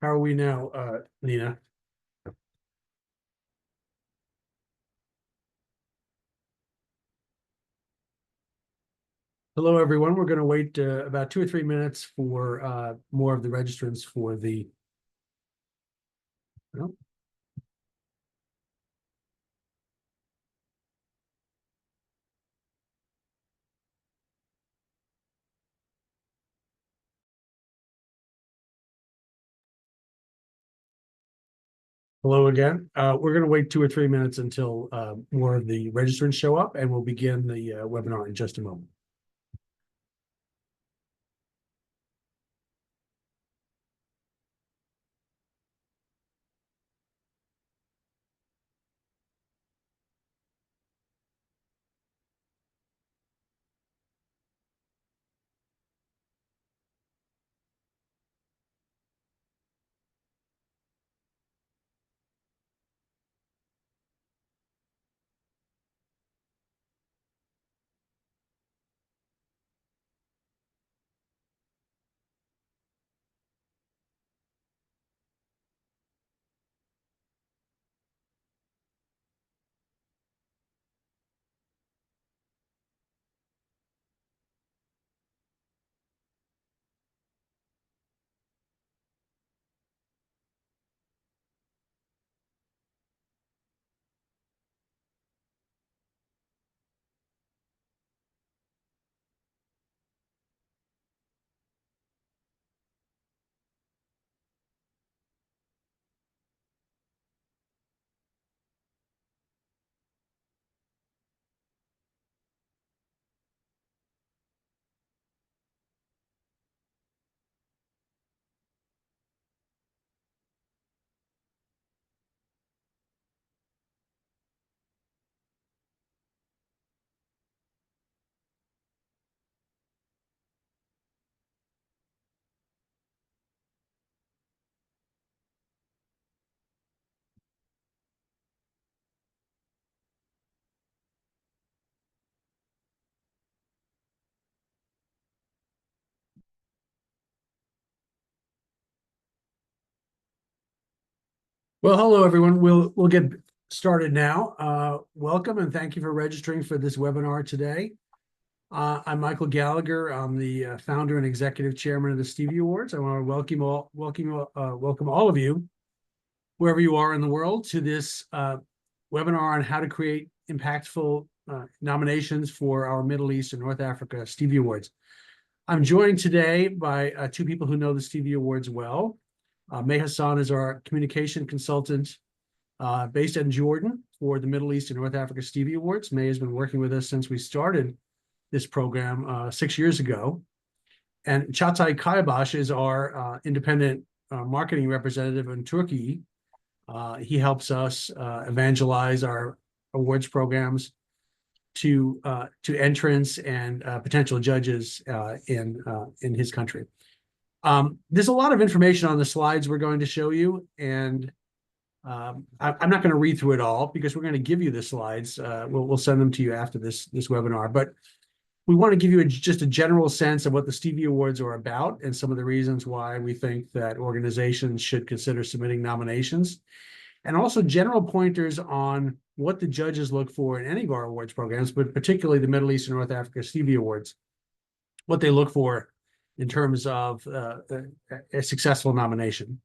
How are we now, Nina? Hello, everyone. We're going to wait about 2 or 3 minutes for more of the registrants for the. Oh, hello again. We're going to wait 2 or 3 minutes until more of the registrants show up, and we'll begin the webinar in just a moment. Well, hello, everyone. We'll get started now. Welcome and thank you for registering for this webinar today. I'm Michael Gallagher. I'm the founder and executive chairman of the Stevie Awards. I want to welcome all of you, wherever you are in the world, to this webinar on how to create impactful nominations for our Middle East and North Africa Stevie Awards. I'm joined today by two people who know the Stevie Awards well. May Hassan is our communication consultant based in Jordan for the Middle East and North Africa Stevie Awards. May has been working with us since we started this program 6 years ago. And Çağatay Kayabaş is our independent marketing representative in Turkey. He helps us evangelize our awards programs to entrants and potential judges in his country. There's a lot of information on the slides we're going to show you, and I'm not going to read through it all because we're going to give you the slides. We'll send them to you after this webinar, but we want to give you just a general sense of what the Stevie Awards are about and some of the reasons why we think that organizations should consider submitting nominations, and also general pointers on what the judges look for in any of our awards programs, but particularly the Middle East and North Africa Stevie Awards, what they look for in terms of a successful nomination.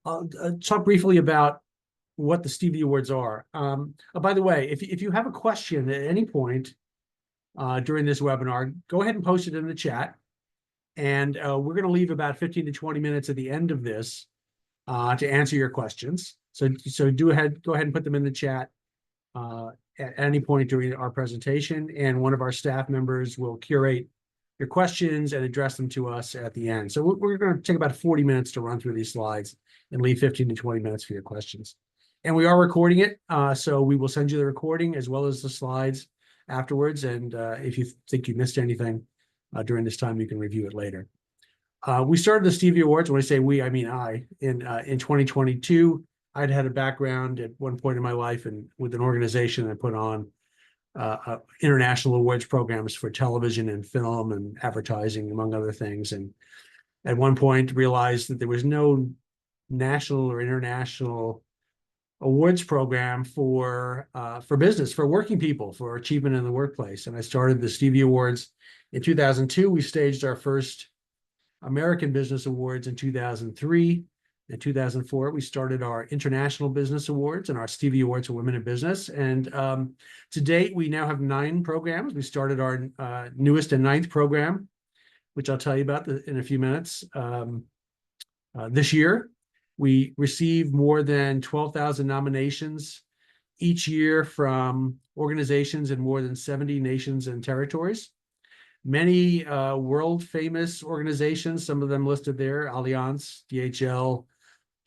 I'll talk briefly about what the Stevie Awards are. By the way, if you have a question at any point during this webinar, go ahead and post it in the chat. And we're going to leave about 15 to 20 minutes at the end of this to answer your questions. So go ahead and put them in the chat at any point during our presentation, and one of our staff members will curate your questions and address them to us at the end. So we're going to take about 40 minutes to run through these slides and leave 15 to 20 minutes for your questions. And we are recording it, so we will send you the recording as well as the slides afterwards. And if you think you missed anything during this time, you can review it later. We started the Stevie Awards. When I say we, I mean I. In 2022, I'd had a background at one point in my life and with an organization that put on international awards programs for television and film and advertising, among other things. And at one point realized that there was no national or international awards program for business, for working people, for achievement in the workplace. And I started the Stevie Awards in 2002. We staged our first American Business Awards in 2003. In 2004, we started our International Business Awards and our Stevie Awards for Women in Business. And to date, we now have 9 programs. We started our newest and 9th program, which I'll tell you about in a few minutes. This year, we receive more than 12,000 nominations each year from organizations in more than 70 nations and territories. Many world famous organizations, some of them listed there, Allianz, DHL,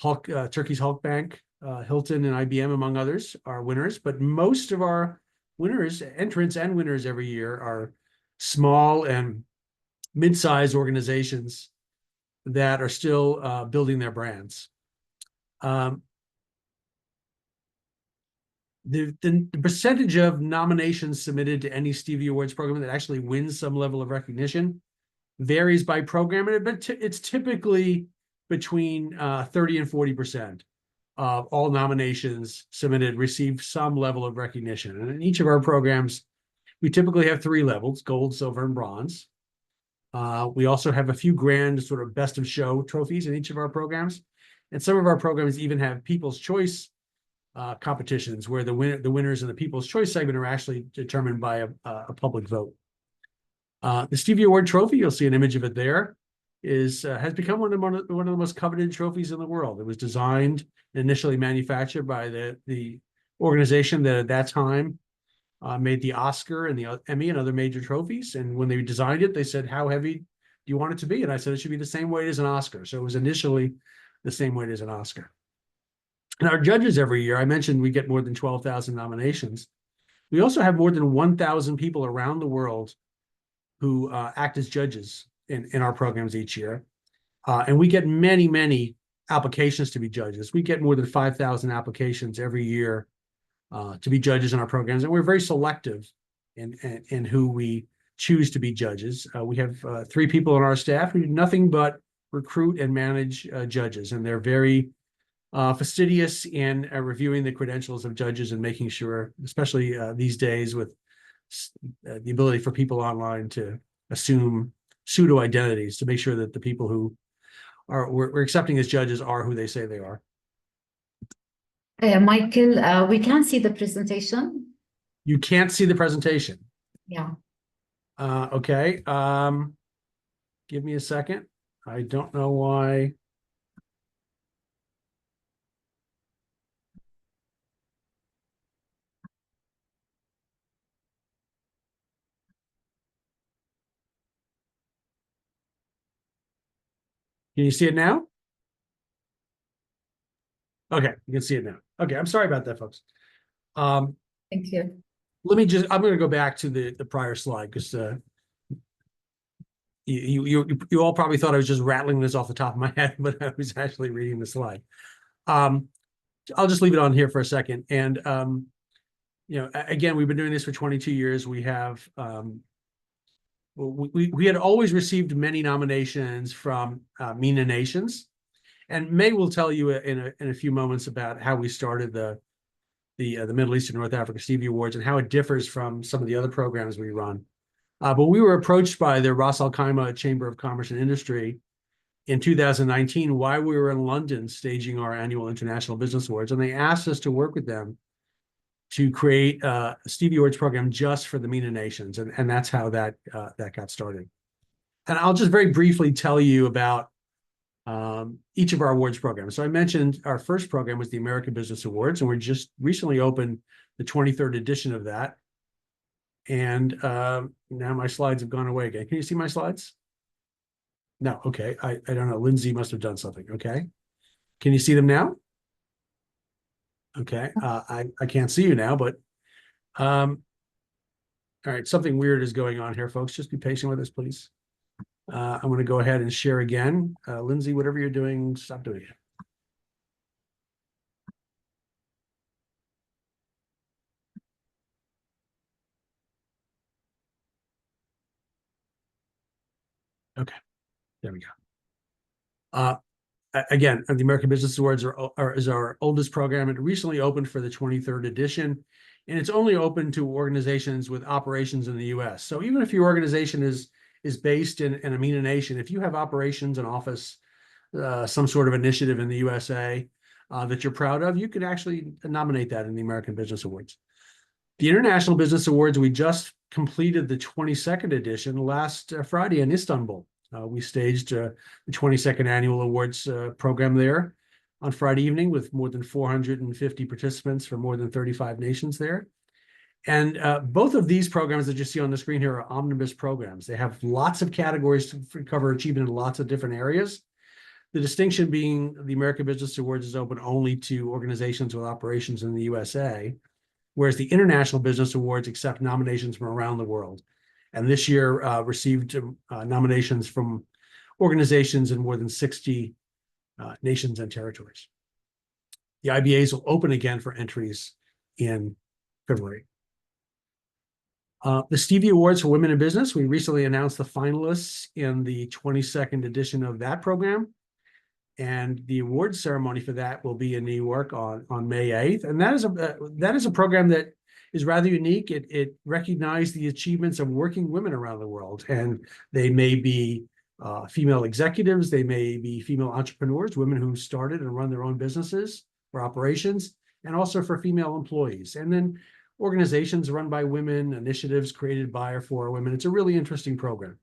Turkey's Hulk Bank, Hilton, and IBM, among others, are winners. But most of our winners, entrants and winners every year, are small and mid-sized organizations that are still building their brands. The percentage of nominations submitted to any Stevie Awards program that actually wins some level of recognition varies by program, but it's typically between 30 and 40% of all nominations submitted receive some level of recognition. And in each of our programs, we typically have 3 levels: gold, silver, and bronze. We also have a few grand sort of best of show trophies in each of our programs. And some of our programs even have People's Choice competitions where the winners in the People's Choice segment are actually determined by a public vote. The Stevie Award trophy, you'll see an image of it there, has become one of the most coveted trophies in the world. It was designed and initially manufactured by the organization that at that time made the Oscar and the Emmy and other major trophies. And when they designed it, they said, "How heavy do you want it to be?" And I said, "It should be the same weight as an Oscar." So it was initially the same weight as an Oscar. And our judges every year, I mentioned we get more than 12,000 nominations. We also have more than 1,000 people around the world who act as judges in our programs each year. And we get many, many applications to be judges. We get more than 5,000 applications every year to be judges in our programs. And we're very selective in who we choose to be judges. We have 3 people on our staff who do nothing but recruit and manage judges. And they're very fastidious in reviewing the credentials of judges and making sure, especially these days with the ability for people online to assume pseudo identities, to make sure that the people who we're accepting as judges are who they say they are. Michael, we can see the presentation. You can't see the presentation. Yeah. Okay. Give me a second. I don't know why. Can you see it now? Okay, you can see it now. Okay, I'm sorry about that, folks. Thank you. I'm going to go back to the prior slide because you all probably thought I was just rattling this off the top of my head, but I was actually reading the slide. I'll just leave it on here for a second. And again, we've been doing this for 22 years. We have we had always received many nominations from MENA nations, and May will tell you in a few moments about how we started the Middle East and North Africa Stevie Awards and how it differs from some of the other programs we run. But we were approached by the Ras Al Khaimah Chamber of Commerce and Industry in 2019 while we were in London staging our annual International Business Awards, and they asked us to work with them to create a Stevie Awards program just for the MENA nations, and that's how that got started. And I'll just very briefly tell you about each of our awards programs. So I mentioned our first program was the American Business Awards, and we just recently opened the 23rd edition of that. And now my slides have gone away again. Can you see my slides? No, okay. I don't know. Lindsay must have done something. Okay. Can you see them now? Okay. I can't see you now, but all right. Something weird is going on here, folks. Just be patient with us, please. I'm going to go ahead and share again. Lindsay, whatever you're doing, stop doing it. Okay, there we go. Uh, Again, the American Business Awards is our oldest program. It recently opened for the 23rd edition, and it's only open to organizations with operations in the U.S. So even if your organization is based in a MENA nation, if you have operations, an office, some sort of initiative in the USA that you're proud of, you can actually nominate that in the American Business Awards. The International Business Awards, we just completed the 22nd edition last Friday in Istanbul. We staged the 22nd annual awards program there on Friday evening with more than 450 participants from more than 35 nations there. And both of these programs that you see on the screen here are omnibus programs. They have lots of categories to cover achievement in lots of different areas. The distinction being the American Business Awards is open only to organizations with operations in the USA, whereas the International Business Awards accept nominations from around the world. And this year received nominations from organizations in more than 60 nations and territories. The IBAs will open again for entries in February. The Stevie Awards for Women in Business, we recently announced the finalists in the 22nd edition of that program. And the awards ceremony for that will be in New York on May 8th. And that is a program that is rather unique. It recognized the achievements of working women around the world. And they may be female executives, they may be female entrepreneurs, women who started and run their own businesses or operations, and also for female employees. And then organizations run by women, initiatives created by or for women. It's a really interesting program.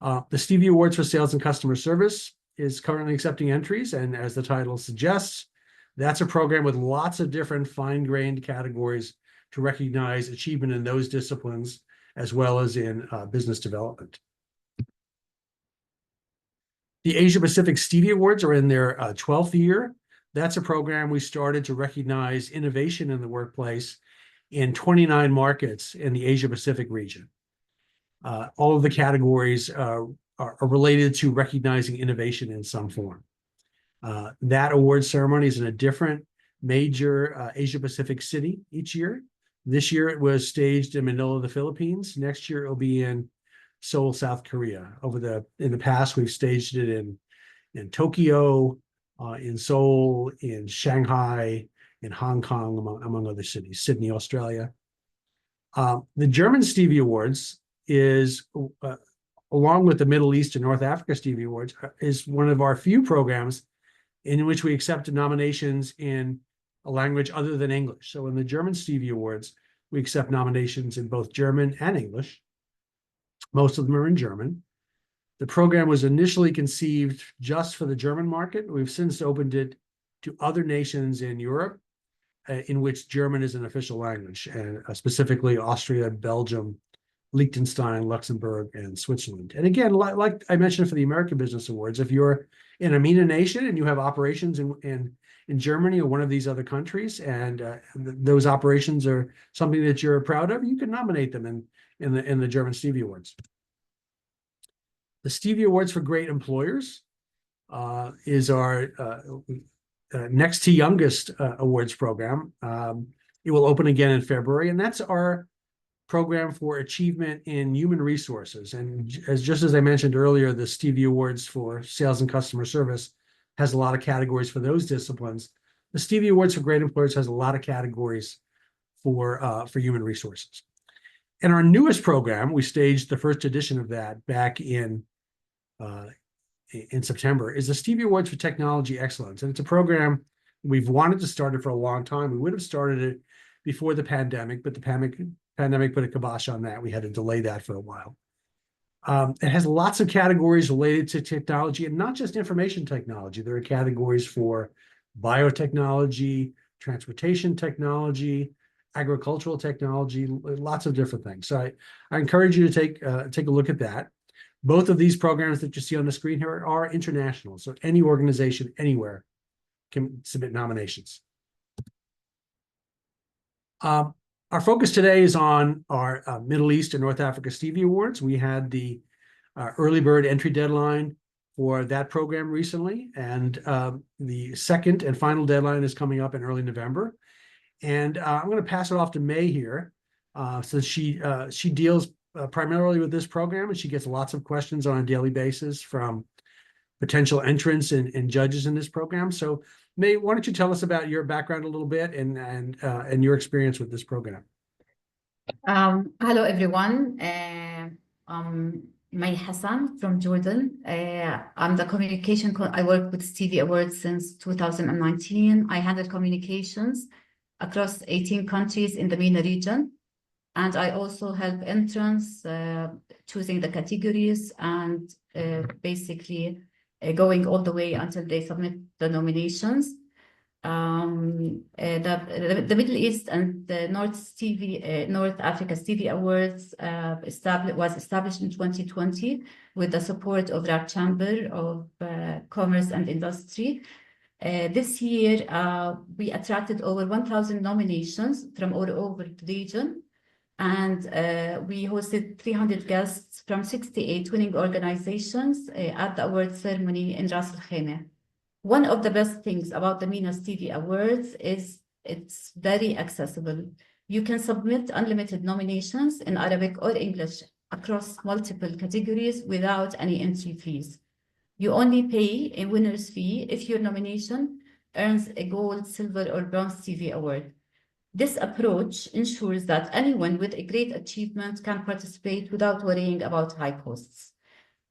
The Stevie Awards for Sales and Customer Service is currently accepting entries. And as the title suggests, that's a program with lots of different fine-grained categories to recognize achievement in those disciplines, as well as in business development. The Asia Pacific Stevie Awards are in their 12th year. That's a program we started to recognize innovation in the workplace in 29 markets in the Asia Pacific region. All of the categories are related to recognizing innovation in some form. That award ceremony is in a different major Asia Pacific city each year. This year it was staged in Manila, the Philippines. Next year it will be in Seoul, South Korea. In the past, we've staged it in Tokyo, in Seoul, in Shanghai, in Hong Kong, among other cities, Sydney, Australia. The German Stevie Awards is along with the Middle East and North Africa Stevie Awards, is one of our few programs in which we accept nominations in a language other than English. So in the German Stevie Awards, we accept nominations in both German and English. Most of them are in German. The program was initially conceived just for the German market. We've since opened it to other nations in Europe in which German is an official language, and specifically Austria, Belgium, Liechtenstein, Luxembourg, and Switzerland. And again, like I mentioned for the American Business Awards, if you're in a MENA nation and you have operations in Germany or one of these other countries, and those operations are something that you're proud of, you can nominate them in the German Stevie Awards. The Stevie Awards for Great Employers is our next to youngest awards program. It will open again in February, and that's our program for achievement in human resources. And just as I mentioned earlier, the Stevie Awards for Sales and Customer Service has a lot of categories for those disciplines. The Stevie Awards for Great Employers has a lot of categories for human resources. And our newest program, we staged the first edition of that back in September, is the Stevie Awards for Technology Excellence. And it's a program we've wanted to start it for a long time. We would have started it before the pandemic, but the pandemic put a kibosh on that. We had to delay that for a while. It has lots of categories related to technology, and not just information technology. There are categories for biotechnology, transportation technology, agricultural technology, lots of different things. So I encourage you to take a look at that. Both of these programs that you see on the screen here are international. So any organization anywhere can submit nominations. Our focus today is on our Middle East and North Africa Stevie Awards. We had the early bird entry deadline for that program recently, and the second and final deadline is coming up in early November. And I'm going to pass it off to May here, since she deals primarily with this program, and she gets lots of questions on a daily basis from potential entrants and judges in this program. So, May, why don't you tell us about your background a little bit and your experience with this program? Hello, everyone. I'm May Hassan from Jordan. I'm the I work with Stevie Awards since 2019. I handle communications across 18 countries in the MENA region. And I also help entrants choosing the categories and basically going all the way until they submit the nominations. The Middle East and the North Africa Stevie Awards was established in 2020 with the support of RAP Chamber of Commerce and Industry. This year, we attracted over 1,000 nominations from all over the region, and we hosted 300 guests from 68 winning organizations at the award ceremony in Ras Al Khaimah. One of the best things about the MENA Stevie Awards is it's very accessible. You can submit unlimited nominations in Arabic or English across multiple categories without any entry fees. You only pay a winner's fee if your nomination earns a gold, silver, or bronze Stevie Award. This approach ensures that anyone with a great achievement can participate without worrying about high costs,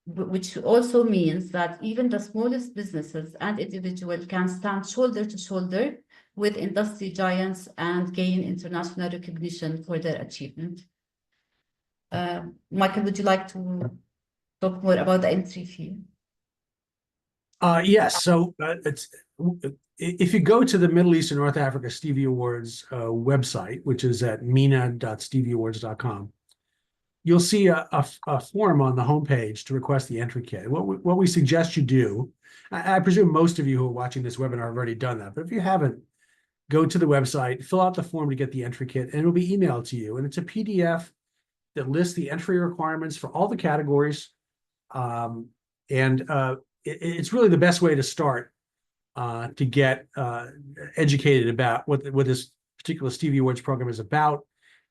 which also means that even the smallest businesses and individuals can stand shoulder to shoulder with industry giants and gain international recognition for their achievement. Michael, would you like to talk more about the entry fee? Yes. So if you go to the Middle East and North Africa Stevie Awards website, which is at MENA.stevieawards.com, you'll see a form on the homepage to request the entry kit. What we suggest you do, I presume most of you who are watching this webinar have already done that, but if you haven't, go to the website, fill out the form to get the entry kit, and it'll be emailed to you. And it's a PDF that lists the entry requirements for all the categories. It's really the best way to start to get educated about what this particular Stevie Awards program is about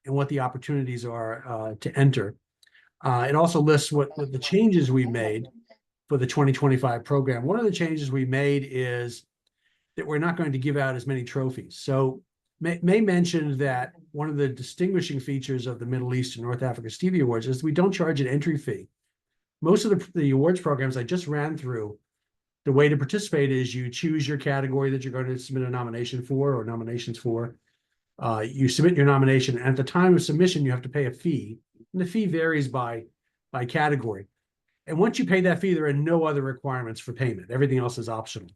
and what the opportunities are to enter. It also lists what the changes we made for the 2025 program. One of the changes we made is that we're not going to give out as many trophies. So May mentioned that one of the distinguishing features of the Middle East and North Africa Stevie Awards is we don't charge an entry fee. Most of the awards programs I just ran through, the way to participate is you choose your category that you're going to submit a nomination for or nominations for. You submit your nomination, and at the time of submission, you have to pay a fee, and the fee varies by category. And once you pay that fee, there are no other requirements for payment. Everything else is optional.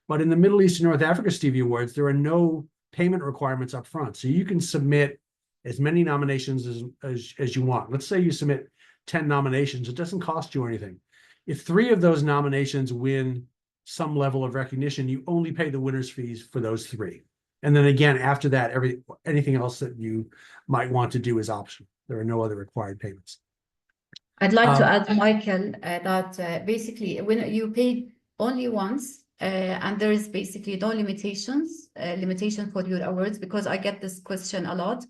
But in the Middle East and North Africa Stevie Awards, there are no payment requirements up front. So you can submit as many nominations as you want. Let's say you submit 10 nominations. It doesn't cost you anything. If 3 of those nominations win some level of recognition, you only pay the winner's fees for those 3. And then again, after that, anything else that you might want to do is optional. There are no other required payments. I'd like to add, Michael, that basically when you pay only once, and there is basically no limitation for your awards, because I get this question a lot.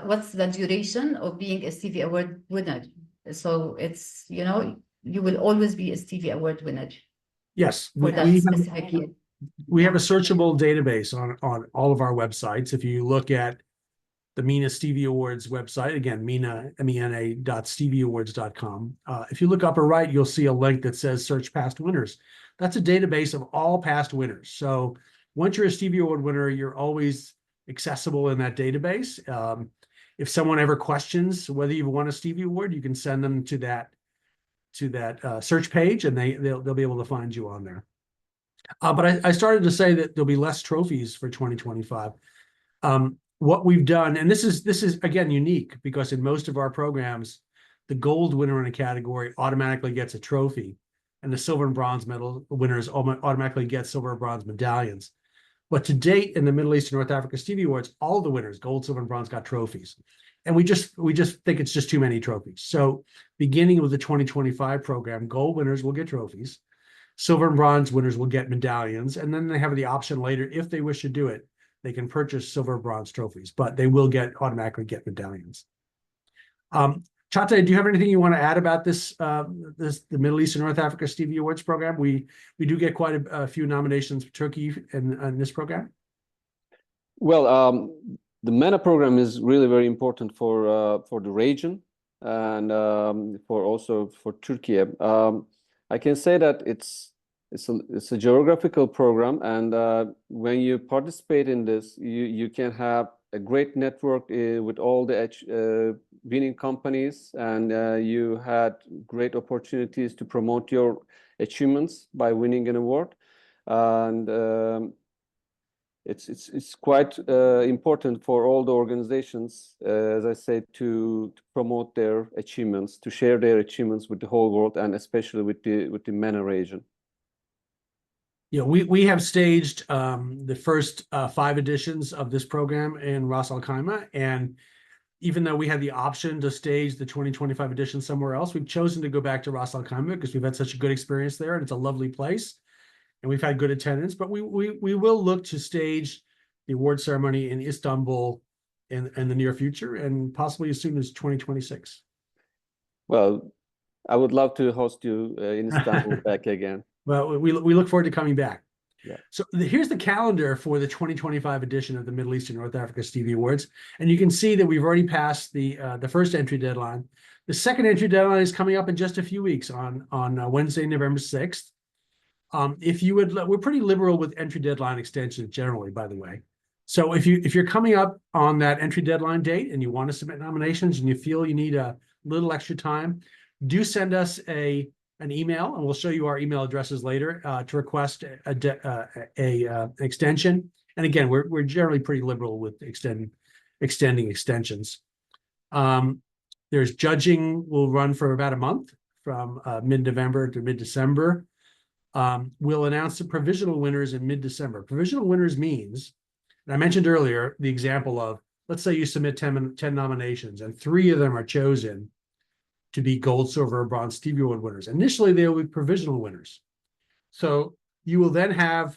What's the duration of being a Stevie Award winner? So it's, you will always be a Stevie Award winner. Yes, for that specific year. We have a searchable database on all of our websites. If you look at the MENA Stevie Awards website, again, MENA.stevieawards.com. If you look upper right, you'll see a link that says search past winners. That's a database of all past winners. So once you're a Stevie Award winner, you're always accessible in that database. If someone ever questions whether you've won a Stevie Award, you can send them to that search page, and they'll be able to find you on there. But I started to say that there'll be less trophies for 2025. What we've done, and this is again unique, because in most of our programs, the gold winner in a category automatically gets a trophy, and the silver and bronze medal winners automatically get silver and bronze medallions. But to date, in the Middle East and North Africa Stevie Awards, all the winners, gold, silver, and bronze, got trophies. And we just think it's just too many trophies. So beginning with the 2025 program, gold winners will get trophies. Silver and bronze winners will get medallions. And then they have the option later, if they wish to do it, they can purchase silver and bronze trophies, but they will automatically get medallions. Çağatay, do you have anything you want to add about the Middle East and North Africa Stevie Awards program? We do get quite a few nominations for Turkey in this program. Well, the MENA program is really very important for the region and also for Turkey. I can say that it's a geographical program, and when you participate in this, you can have a great network with all the winning companies, and you had great opportunities to promote your achievements by winning an award, and it's quite important for all the organizations, as I said, to promote their achievements, to share their achievements with the whole world, and especially with the MENA region. Yeah, we have staged the first 5 editions of this program in Ras Al Khaimah, and even though we had the option to stage the 2025 edition somewhere else, we've chosen to go back to Ras Al Khaimah because we've had such a good experience there, and it's a lovely place, and we've had good attendance. But we will look to stage the award ceremony in Istanbul in the near future, and possibly as soon as 2026. Well, I would love to host you in Istanbul back again. Well, we look forward to coming back. Yeah. So here's the calendar for the 2025 edition of the Middle East and North Africa Stevie Awards, and you can see that we've already passed the first entry deadline. The second entry deadline is coming up in just a few weeks on Wednesday, November 6th. If you would, we're pretty liberal with entry deadline extensions generally, by the way. So if you're coming up on that entry deadline date and you want to submit nominations and you feel you need a little extra time, do send us an email, and we'll show you our email addresses later to request a extension. And again, we're generally pretty liberal with extending extensions. There's judging will run for about a month from mid-November to mid-December. We'll announce the provisional winners in mid-December. Provisional winners means, and I mentioned earlier the example of, let's say you submit 10 nominations and 3 of them are chosen to be gold, silver, or bronze Stevie Award winners. Initially, they will be provisional winners. So you will then have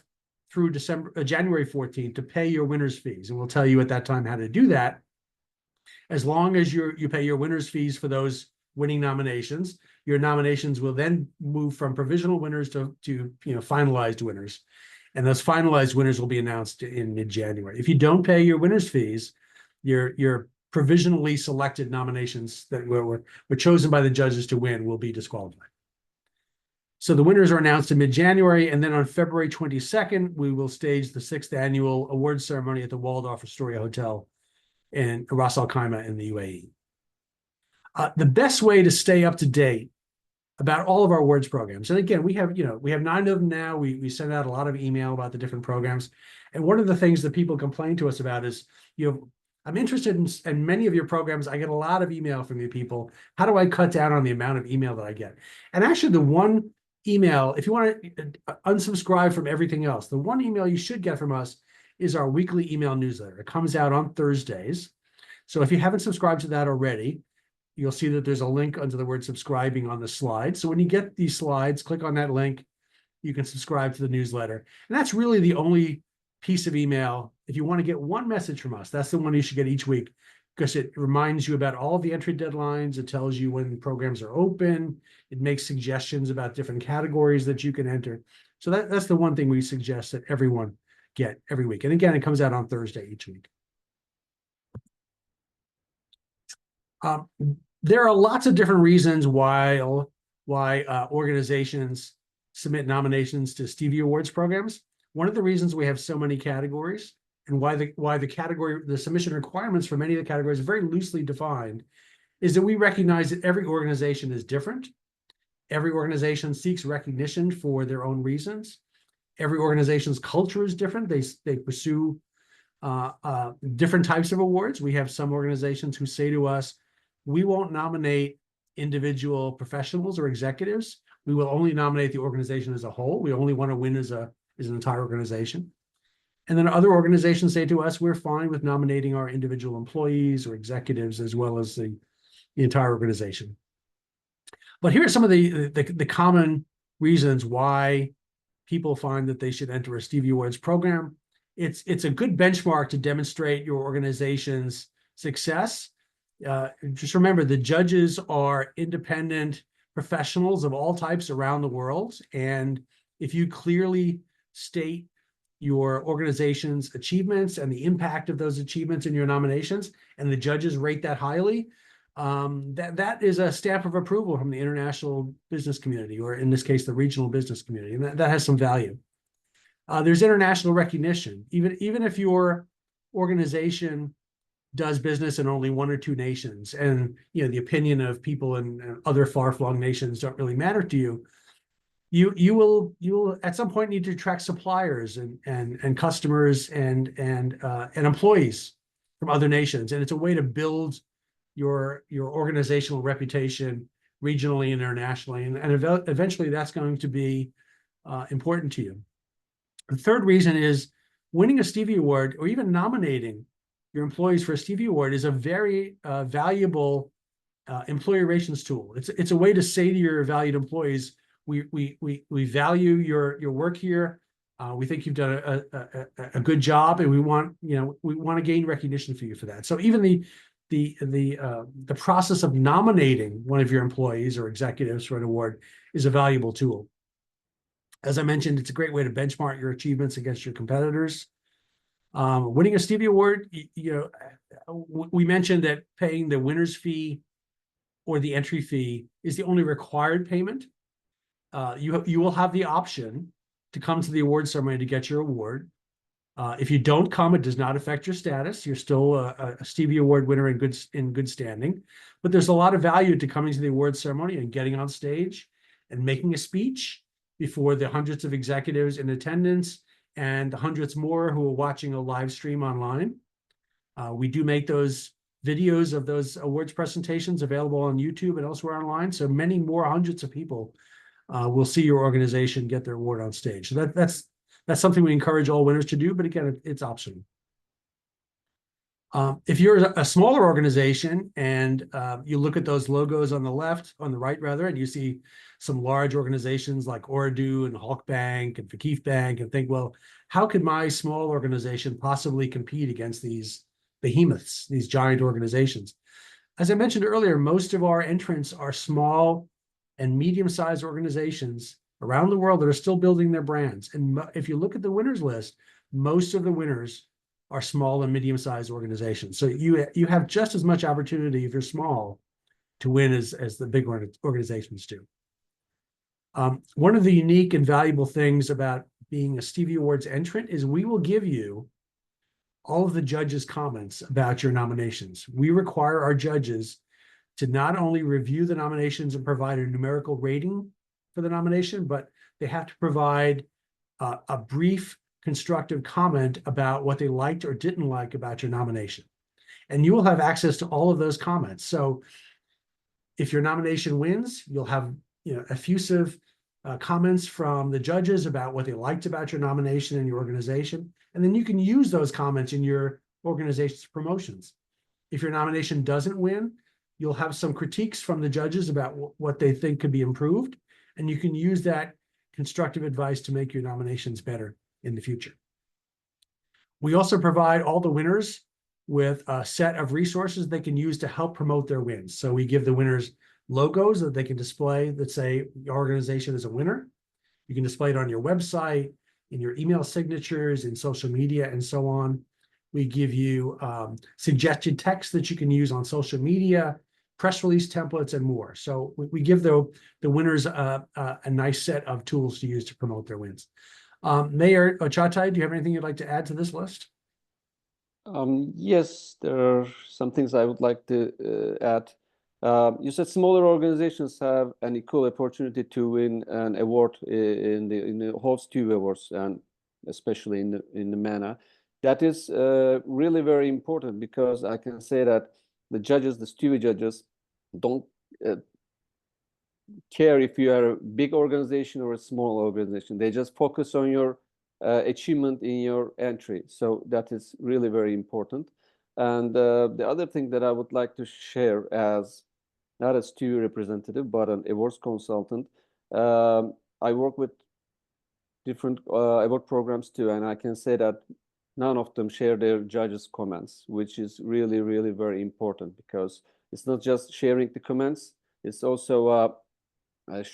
through January 14th to pay your winners' fees. And we'll tell you at that time how to do that. As long as you pay your winners' fees for those winning nominations, your nominations will then move from provisional winners to finalized winners. And those finalized winners will be announced in mid-January. If you don't pay your winners' fees, your provisionally selected nominations that were chosen by the judges to win will be disqualified. So the winners are announced in mid-January, and then on February 22nd, we will stage the 6th annual awards ceremony at the Waldorf Astoria Hotel in Ras Al Khaimah in the UAE. The best way to stay up to date about all of our awards programs, and again, we have 9 of them now. We send out a lot of email about the different programs, and one of the things that people complain to us about is, I'm interested in many of your programs. I get a lot of email from you people. How do I cut down on the amount of email that I get? And actually, the one email, if you want to unsubscribe from everything else, the one email you should get from us is our weekly email newsletter. It comes out on Thursdays. So if you haven't subscribed to that already, you'll see that there's a link under the word subscribing on the slide. So when you get these slides, click on that link. You can subscribe to the newsletter. And that's really the only piece of email. If you want to get one message from us, that's the one you should get each week, because it reminds you about all the entry deadlines. It tells you when programs are open. It makes suggestions about different categories that you can enter. So that's the one thing we suggest that everyone get every week. And again, it comes out on Thursday each week. There are lots of different reasons why organizations submit nominations to Stevie Awards programs. One of the reasons we have so many categories, and why the submission requirements for many of the categories are very loosely defined, is that we recognize that every organization is different. Every organization seeks recognition for their own reasons. Every organization's culture is different. They pursue different types of awards. We have some organizations who say to us, we won't nominate individual professionals or executives. We will only nominate the organization as a whole. We only want to win as an entire organization. And then other organizations say to us, we're fine with nominating our individual employees or executives as well as the entire organization. But here are some of the common reasons why people find that they should enter a Stevie Awards program. It's a good benchmark to demonstrate your organization's success just remember the judges are independent professionals of all types around the world. And if you clearly state your organization's achievements and the impact of those achievements in your nominations, and the judges rate that highly, that is a stamp of approval from the international business community, or in this case, the regional business community, and that has some value. There's international recognition. Even if your organization does business in only one or two nations, and the opinion of people in other far-flung nations don't really matter to you, you will at some point need to attract suppliers and customers and employees from other nations, and it's a way to build your organizational reputation regionally and internationally, and eventually that's going to be important to you. The third reason is winning a Stevie Award, or even nominating your employees for a Stevie Award, is a very valuable employee relations tool. It's a way to say to your valued employees, we value your work here. We think you've done a good job, and we want to gain recognition for you for that. So even the process of nominating one of your employees or executives for an award is a valuable tool. As I mentioned, it's a great way to benchmark your achievements against your competitors. Winning a Stevie Award, we mentioned that paying the winner's fee or the entry fee is the only required payment. You will have the option to come to the award ceremony to get your award. If you don't come, it does not affect your status. You're still a Stevie Award winner in good standing. But there's a lot of value to coming to the award ceremony and getting on stage and making a speech before the hundreds of executives in attendance and the hundreds more who are watching a live stream online. We do make those videos of those awards presentations available on YouTube and elsewhere online. So many more hundreds of people will see your organization get their award on stage. So that's something we encourage all winners to do, but again, it's optional. If you're a smaller organization and you look at those logos on the right, and you see some large organizations like Ooredoo and Halk Bank and Fakif Bank, and think, well, how could my small organization possibly compete against these behemoths, these giant organizations? As I mentioned earlier, most of our entrants are small and medium-sized organizations around the world that are still building their brands. And if you look at the winners list, most of the winners are small and medium-sized organizations. So you have just as much opportunity if you're small to win as the big organizations do. One of the unique and valuable things about being a Stevie Awards entrant is we will give you all of the judges' comments about your nominations. We require our judges to not only review the nominations and provide a numerical rating for the nomination, but they have to provide a brief constructive comment about what they liked or didn't like about your nomination. And you will have access to all of those comments. So if your nomination wins, you'll have effusive comments from the judges about what they liked about your nomination and your organization. And then you can use those comments in your organization's promotions. If your nomination doesn't win, you'll have some critiques from the judges about what they think could be improved. And you can use that constructive advice to make your nominations better in the future. We also provide all the winners with a set of resources they can use to help promote their wins. So we give the winners logos that they can display that say your organization is a winner. You can display it on your website, in your email signatures, in social media, and so on. We give you suggested text that you can use on social media, press release templates, and more. So we give the winners a nice set of tools to use to promote their wins. Mayor Ochatai, do you have anything you'd like to add to this list? Yes, there are some things I would like to add. You said smaller organizations have an equal opportunity to win an award in the whole Stevie Awards, and especially in the MENA. That is really very important, because I can say that the judges, the Stevie judges, don't care if you are a big organization or a small organization. They just focus on your achievement in your entry. So that is really very important. And the other thing that I would like to share, as not a Stevie representative, but an awards consultant, I work with different award programs too, and I can say that none of them share their judges' comments, which is really, really very important, because it's not just sharing the comments, it's also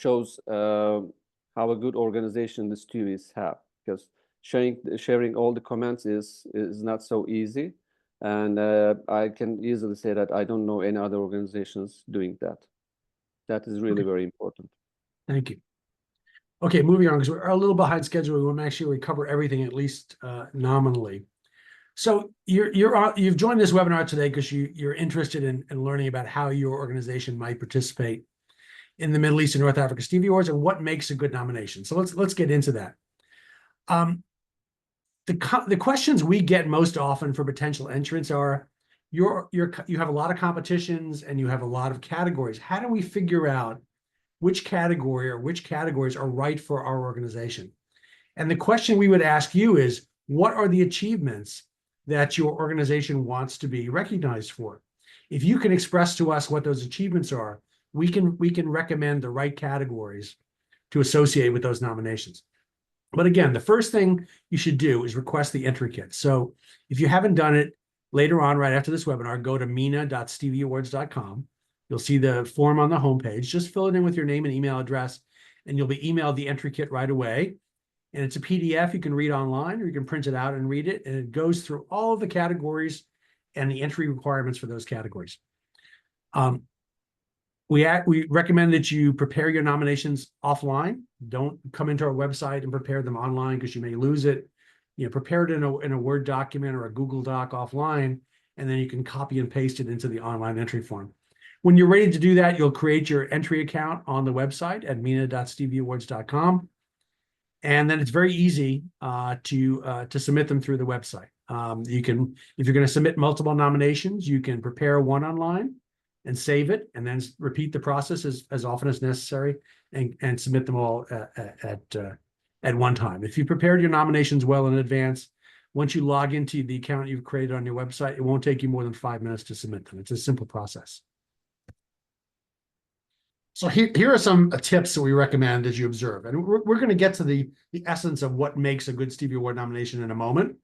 shows how a good organization the students have, because sharing all the comments is not so easy. And I can easily say that I don't know any other organizations doing that. That is really very important. Thank you. Okay, moving on, because we're a little behind schedule. We want to make sure we cover everything, at least nominally. So you've joined this webinar today because you're interested in learning about how your organization might participate in the Middle East and North Africa Stevie Awards and what makes a good nomination. So let's get into that. The questions we get most often for potential entrants are, you have a lot of competitions and you have a lot of categories. How do we figure out which category or which categories are right for our organization? And the question we would ask you is, what are the achievements that your organization wants to be recognized for? If you can express to us what those achievements are, we can recommend the right categories to associate with those nominations. But again, the first thing you should do is request the entry kit. So if you haven't done it, later on, right after this webinar, go to MENA.stevieawards.com. You'll see the form on the homepage. Just fill it in with your name and email address, and you'll be emailed the entry kit right away. And it's a PDF you can read online, or you can print it out and read it. And it goes through all of the categories and the entry requirements for those categories. We recommend that you prepare your nominations offline. Don't come into our website and prepare them online, because you may lose it. Prepare it in a Word document or a Google Doc offline, and then you can copy and paste it into the online entry form. When you're ready to do that, you'll create your entry account on the website at MENA.stevieawards.com. And then it's very easy to submit them through the website. If you're going to submit multiple nominations, you can prepare one online and save it, and then repeat the process as often as necessary, and submit them all at one time. If you prepared your nominations well in advance, once you log into the account you've created on your website, it won't take you more than 5 minutes to submit them. It's a simple process. So here are some tips that we recommend as you observe. And we're going to get to the essence of what makes a good Stevie Award nomination in a moment.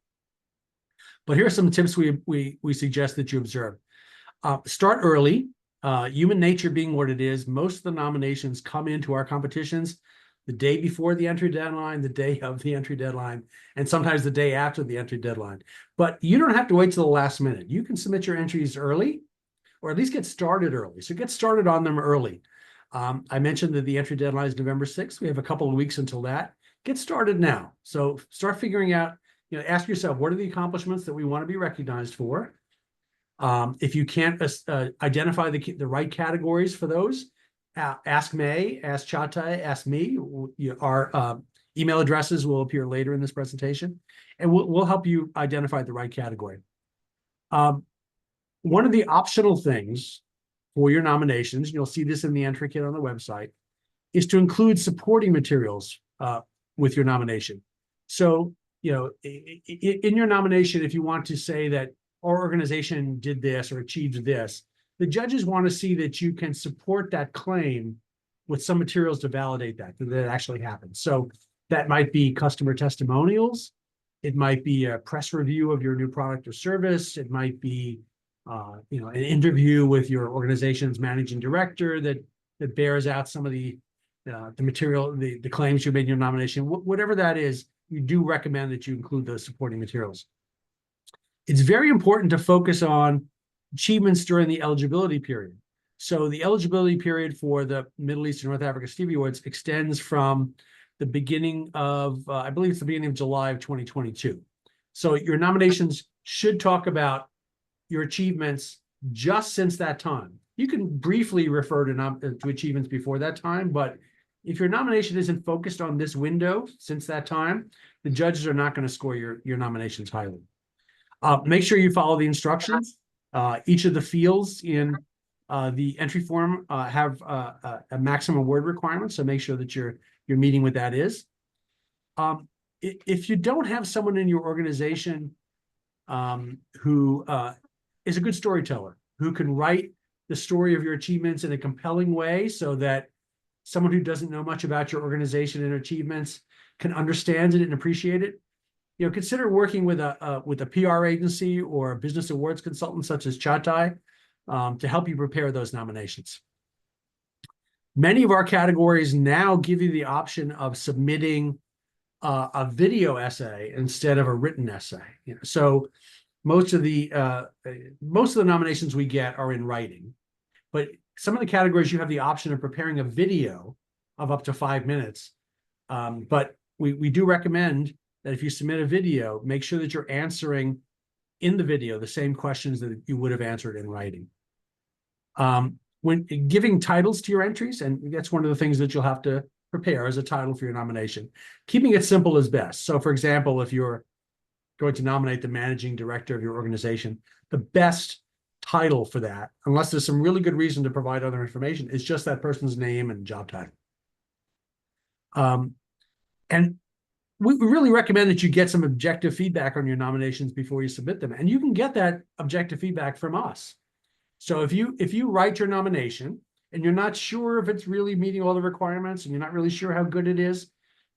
But here are some tips we suggest that you observe. Start early. Human nature being what it is, most of the nominations come into our competitions the day before the entry deadline, the day of the entry deadline, and sometimes the day after the entry deadline. But you don't have to wait till the last minute. You can submit your entries early, or at least get started early. So get started on them early. I mentioned that the entry deadline is November 6th. We have a couple of weeks until that. Get started now. So start figuring out, ask yourself, what are the accomplishments that we want to be recognized for? If you can't identify the right categories for those, ask May, ask Çağatay, ask me. Our email addresses will appear later in this presentation, and we'll help you identify the right category. One of the optional things for your nominations, you'll see this in the entry kit on the website, is to include supporting materials with your nomination. So, in your nomination, if you want to say that our organization did this or achieved this, the judges want to see that you can support that claim with some materials to validate that actually happened. So that might be customer testimonials. It might be a press review of your new product or service. It might be an interview with your organization's managing director that bears out some of the material, the claims you made in your nomination. Whatever that is, we do recommend that you include those supporting materials. It's very important to focus on achievements during the eligibility period. So the eligibility period for the Middle East and North Africa Stevie Awards extends from the beginning of, I believe it's the beginning of July of 2022. So your nominations should talk about your achievements just since that time. You can briefly refer to achievements before that time, but if your nomination isn't focused on this window since that time, the judges are not going to score your nominations highly. Make sure you follow the instructions. Each of the fields in the entry form have a maximum word requirement, so make sure that you're meeting what that is. If you don't have someone in your organization who is a good storyteller, who can write the story of your achievements in a compelling way so that someone who doesn't know much about your organization and achievements can understand it and appreciate it, consider working with a PR agency or a business awards consultant such as Chatai to help you prepare those nominations. Many of our categories now give you the option of submitting a video essay instead of a written essay. So most of the nominations we get are in writing, but some of the categories you have the option of preparing a video of up to 5 minutes. But we do recommend that if you submit a video, make sure that you're answering in the video the same questions that you would have answered in writing. When giving titles to your entries, and that's one of the things that you'll have to prepare as a title for your nomination, keeping it simple is best. So, for example, if you're going to nominate the managing director of your organization, the best title for that, unless there's some really good reason to provide other information, is just that person's name and job title. And we really recommend that you get some objective feedback on your nominations before you submit them. And you can get that objective feedback from us. So if you write your nomination and you're not sure if it's really meeting all the requirements and you're not really sure how good it is,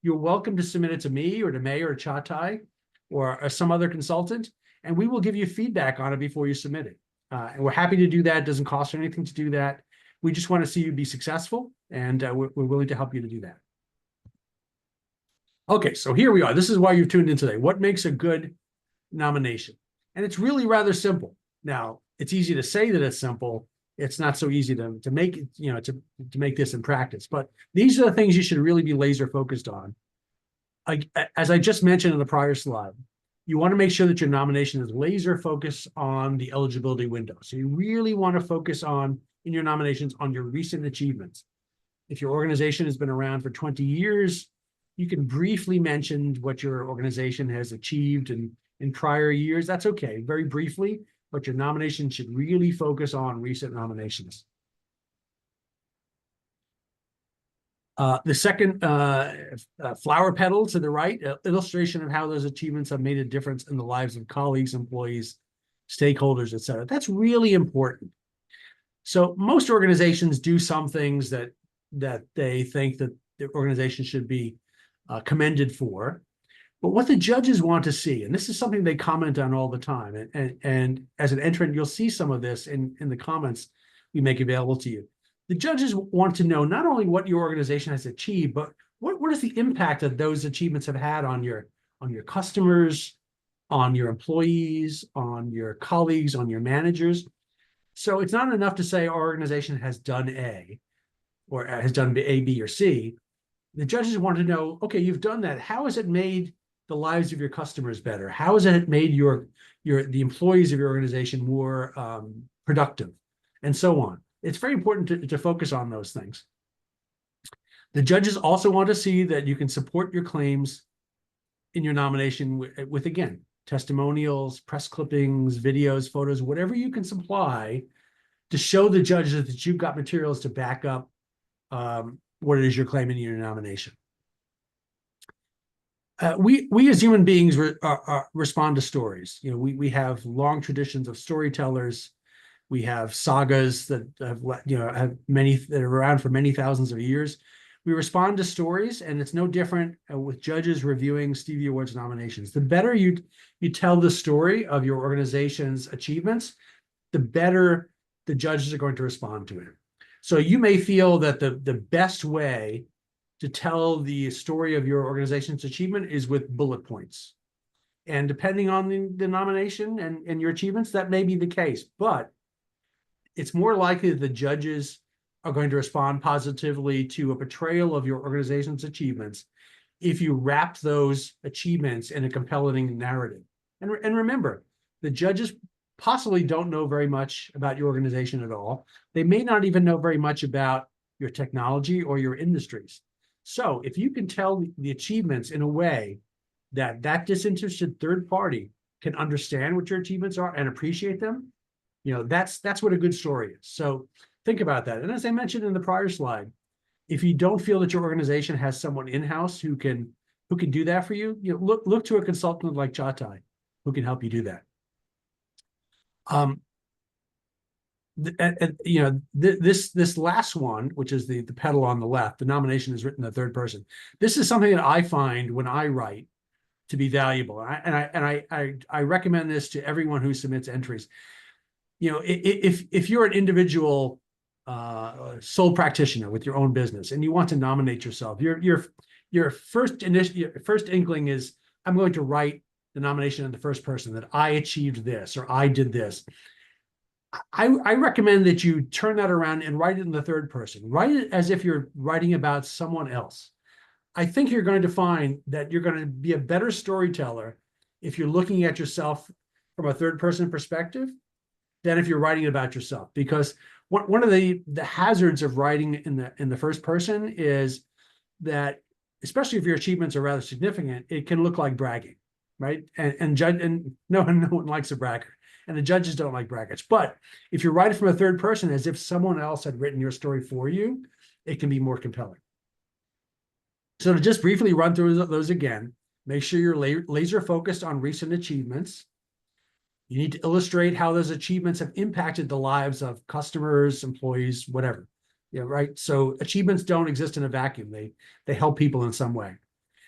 you're welcome to submit it to me or to May or Chatai or some other consultant, and we will give you feedback on it before you submit it. And we're happy to do that. It doesn't cost anything to do that. We just want to see you be successful, and we're willing to help you to do that. Okay, so here we are. This is why you've tuned in today. What makes a good nomination? And it's really rather simple. Now, it's easy to say that it's simple. It's not so easy to make it, to make this in practice. But these are the things you should really be laser focused on. As I just mentioned in the prior slide, you want to make sure that your nomination is laser focused on the eligibility window. So you really want to focus on, in your nominations, on your recent achievements. If your organization has been around for 20 years, you can briefly mention what your organization has achieved in prior years. That's okay, very briefly, but your nomination should really focus on recent nominations. The second flower petal to the right, illustration of how those achievements have made a difference in the lives of colleagues, employees, stakeholders, et cetera. That's really important. So most organizations do some things that they think that the organization should be commended for. But what the judges want to see, and this is something they comment on all the time, and as an entrant, you'll see some of this in the comments we make available to you. The judges want to know not only what your organization has achieved, but what is the impact that those achievements have had on your customers, on your employees, on your colleagues, on your managers. So it's not enough to say our organization has done A, or has done A, B, or C. The judges want to know, okay, you've done that. How has it made the lives of your customers better? How has it made the employees of your organization more productive, and so on? It's very important to focus on those things. The judges also want to see that you can support your claims in your nomination with again, testimonials, press clippings, videos, photos, whatever you can supply to show the judges that you've got materials to back up what it is you're claiming in your nomination. We as human beings respond to stories. We have long traditions of storytellers. We have sagas that have many that are around for many thousands of years. We respond to stories, and it's no different with judges reviewing Stevie Awards nominations. The better you tell the story of your organization's achievements, the better the judges are going to respond to it. So you may feel that the best way to tell the story of your organization's achievement is with bullet points. And depending on the nomination and your achievements, that may be the case. But it's more likely that the judges are going to respond positively to a portrayal of your organization's achievements if you wrap those achievements in a compelling narrative. And remember, the judges possibly don't know very much about your organization at all. They may not even know very much about your technology or your industries. So if you can tell the achievements in a way that disinterested third party can understand what your achievements are and appreciate them, that's what a good story is. So think about that. And as I mentioned in the prior slide, if you don't feel that your organization has someone in-house who can do that for you, look to a consultant like Chatai who can help you do that. This last one, which is the pedal on the left, the nomination is written in the third person. This is something that I find when I write to be valuable. I recommend this to everyone who submits entries. You know, if you're an individual sole practitioner with your own business and you want to nominate yourself, your first inkling is, I'm going to write the nomination in the first person, that I achieved this or I did this. I recommend that you turn that around and write it in the third person. Write it as if you're writing about someone else. I think you're going to find that you're going to be a better storyteller if you're looking at yourself from a third person perspective than if you're writing about yourself. Because one of the hazards of writing in the first person is that, especially if your achievements are rather significant, it can look like bragging, right? And no one likes a braggart, and the judges don't like braggarts. But if you write it from a third person as if someone else had written your story for you, it can be more compelling. So to just briefly run through those again, make sure you're laser focused on recent achievements. You need to illustrate how those achievements have impacted the lives of customers, employees, whatever. Yeah, right. So achievements don't exist in a vacuum. They help people in some way.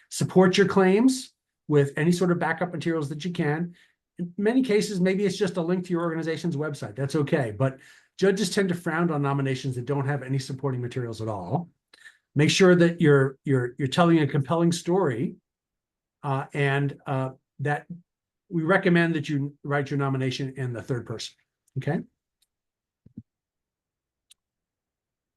Support your claims with any sort of backup materials that you can. In many cases, maybe it's just a link to your organization's website. That's okay. But judges tend to frown on nominations that don't have any supporting materials at all. Make sure that you're telling a compelling story, and that we recommend that you write your nomination in the third person. Okay.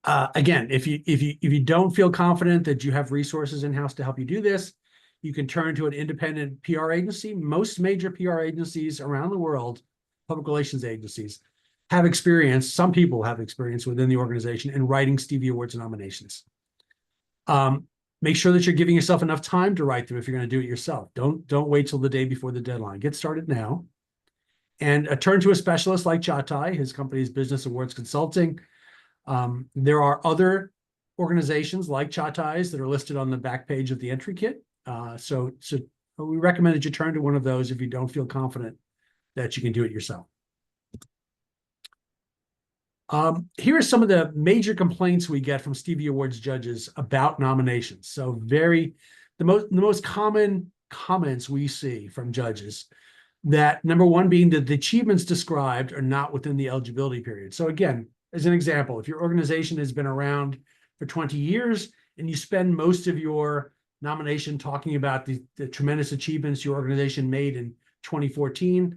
Again, if you don't feel confident that you have resources in-house to help you do this, you can turn to an independent PR agency. Most major PR agencies around the world, public relations agencies, have experience. Some people have experience within the organization in writing Stevie Awards nominations. Make sure that you're giving yourself enough time to write them if you're going to do it yourself. Don't wait till the day before the deadline. Get started now. And turn to a specialist like Chatai. His company is Business Awards Consulting. There are other organizations like Chatai's that are listed on the back page of the entry kit. So we recommend that you turn to one of those if you don't feel confident that you can do it yourself. Here are some of the major complaints we get from Stevie Awards judges about nominations. So the most common comments we see from judges, that number one being that the achievements described are not within the eligibility period. So again, as an example, if your organization has been around for 20 years and you spend most of your nomination talking about the tremendous achievements your organization made in 2014,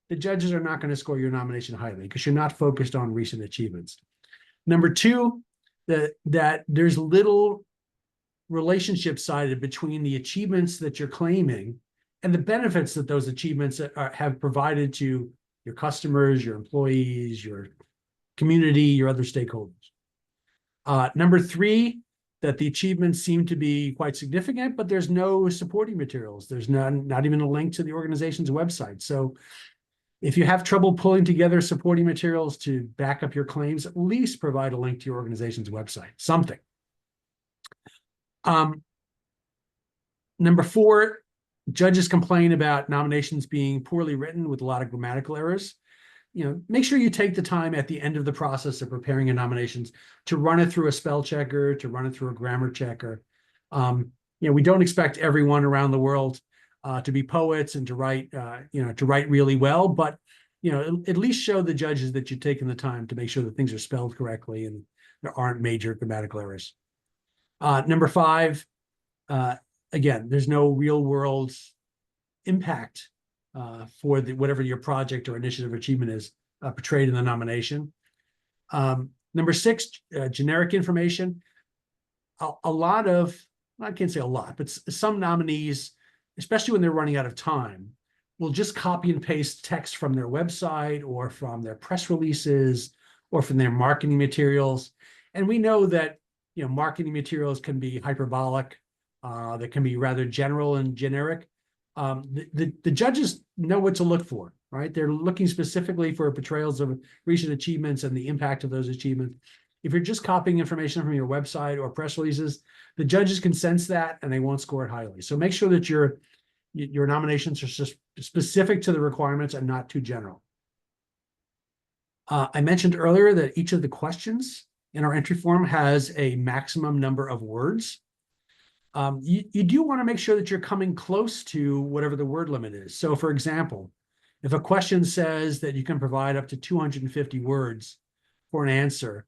the judges are not going to score your nomination highly because you're not focused on recent achievements. Number two, that there's little relationship cited between the achievements that you're claiming and the benefits that those achievements have provided to your customers, your employees, your community, your other stakeholders. Number three, that the achievements seem to be quite significant, but there's no supporting materials. There's not even a link to the organization's website. So if you have trouble pulling together supporting materials to back up your claims, at least provide a link to your organization's website, something. Number four, judges complain about nominations being poorly written with a lot of grammatical errors. Make sure you take the time at the end of the process of preparing your nominations to run it through a spell checker, to run it through a grammar checker. We don't expect everyone around the world to be poets and to write really well, but at least show the judges that you've taken the time to make sure that things are spelled correctly and there aren't major grammatical errors. Number five, again, there's no real world impact for whatever your project or initiative or achievement is portrayed in the nomination. Number six, generic information. A lot of, I can't say a lot, but some nominees, especially when they're running out of time, will just copy and paste text from their website or from their press releases or from their marketing materials. And we know that marketing materials can be hyperbolic, that can be rather general and generic. The judges know what to look for, right? They're looking specifically for portrayals of recent achievements and the impact of those achievements. If you're just copying information from your website or press releases, the judges can sense that and they won't score it highly. So make sure that your nominations are just specific to the requirements and not too general. I mentioned earlier that each of the questions in our entry form has a maximum number of words. You do want to make sure that you're coming close to whatever the word limit is. So for example, if a question says that you can provide up to 250 words for an answer,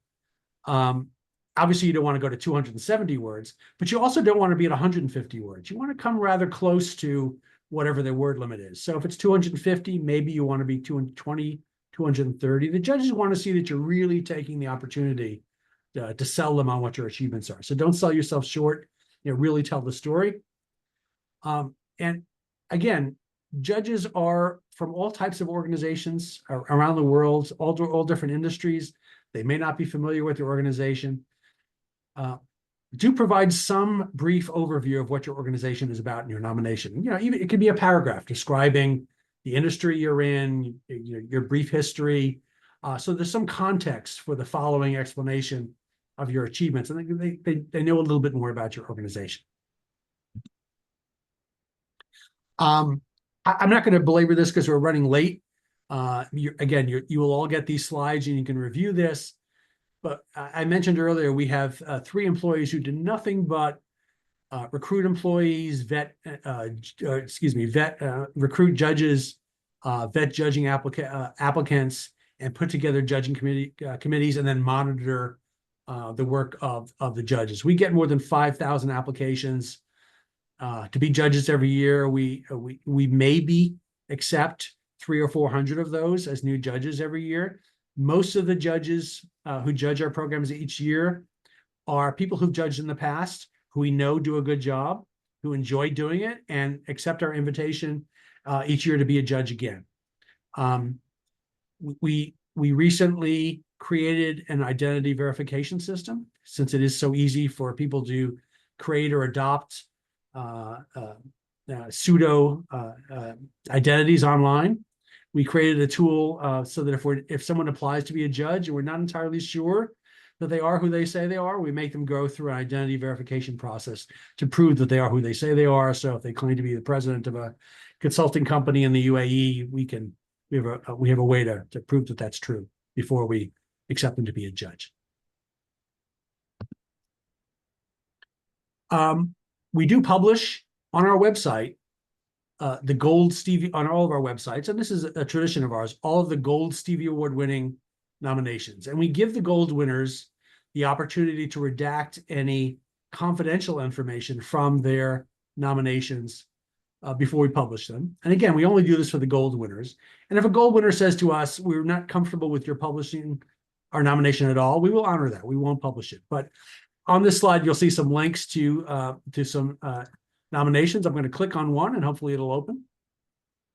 obviously you don't want to go to 270 words, but you also don't want to be at 150 words. You want to come rather close to whatever the word limit is. So if it's 250, maybe you want to be 220, 230. The judges want to see that you're really taking the opportunity to sell them on what your achievements are. So don't sell yourself short, really tell the story. And again, judges are from all types of organizations around the world, all different industries. They may not be familiar with your organization. Do provide some brief overview of what your organization is about in your nomination. Even it could be a paragraph describing the industry you're in, your brief history. So there's some context for the following explanation of your achievements, and they know a little bit more about your organization. I'm not going to belabor this because we're running late. You will all get these slides and you can review this. But I mentioned earlier, we have 3 employees who do nothing but recruit employees, recruit judges, vet judging applicants, and put together judging committees, and then monitor the work of the judges. We get more than 5,000 applications to be judges every year. We maybe accept 300 or 400 of those as new judges every year. Most of the judges who judge our programs each year are people who've judged in the past, who we know do a good job, who enjoy doing it, and accept our invitation each year to be a judge again. We recently created an identity verification system, since it is so easy for people to create or adopt pseudo identities online. We created a tool so that if someone applies to be a judge and we're not entirely sure that they are who they say they are, we make them go through an identity verification process to prove that they are who they say they are. So if they claim to be the president of a consulting company in the UAE, we have a way to prove that that's true before we accept them to be a judge. We do publish on our website the Gold Stevie, on all of our websites, and this is a tradition of ours, all of the Gold Stevie Award winning nominations. And we give the Gold winners the opportunity to redact any confidential information from their nominations before we publish them. And again, we only do this for the Gold winners. And if a Gold winner says to us, we're not comfortable with your publishing our nomination at all, we will honor that. We won't publish it. But on this slide, you'll see some links to some nominations. I'm going to click on one and hopefully it'll open.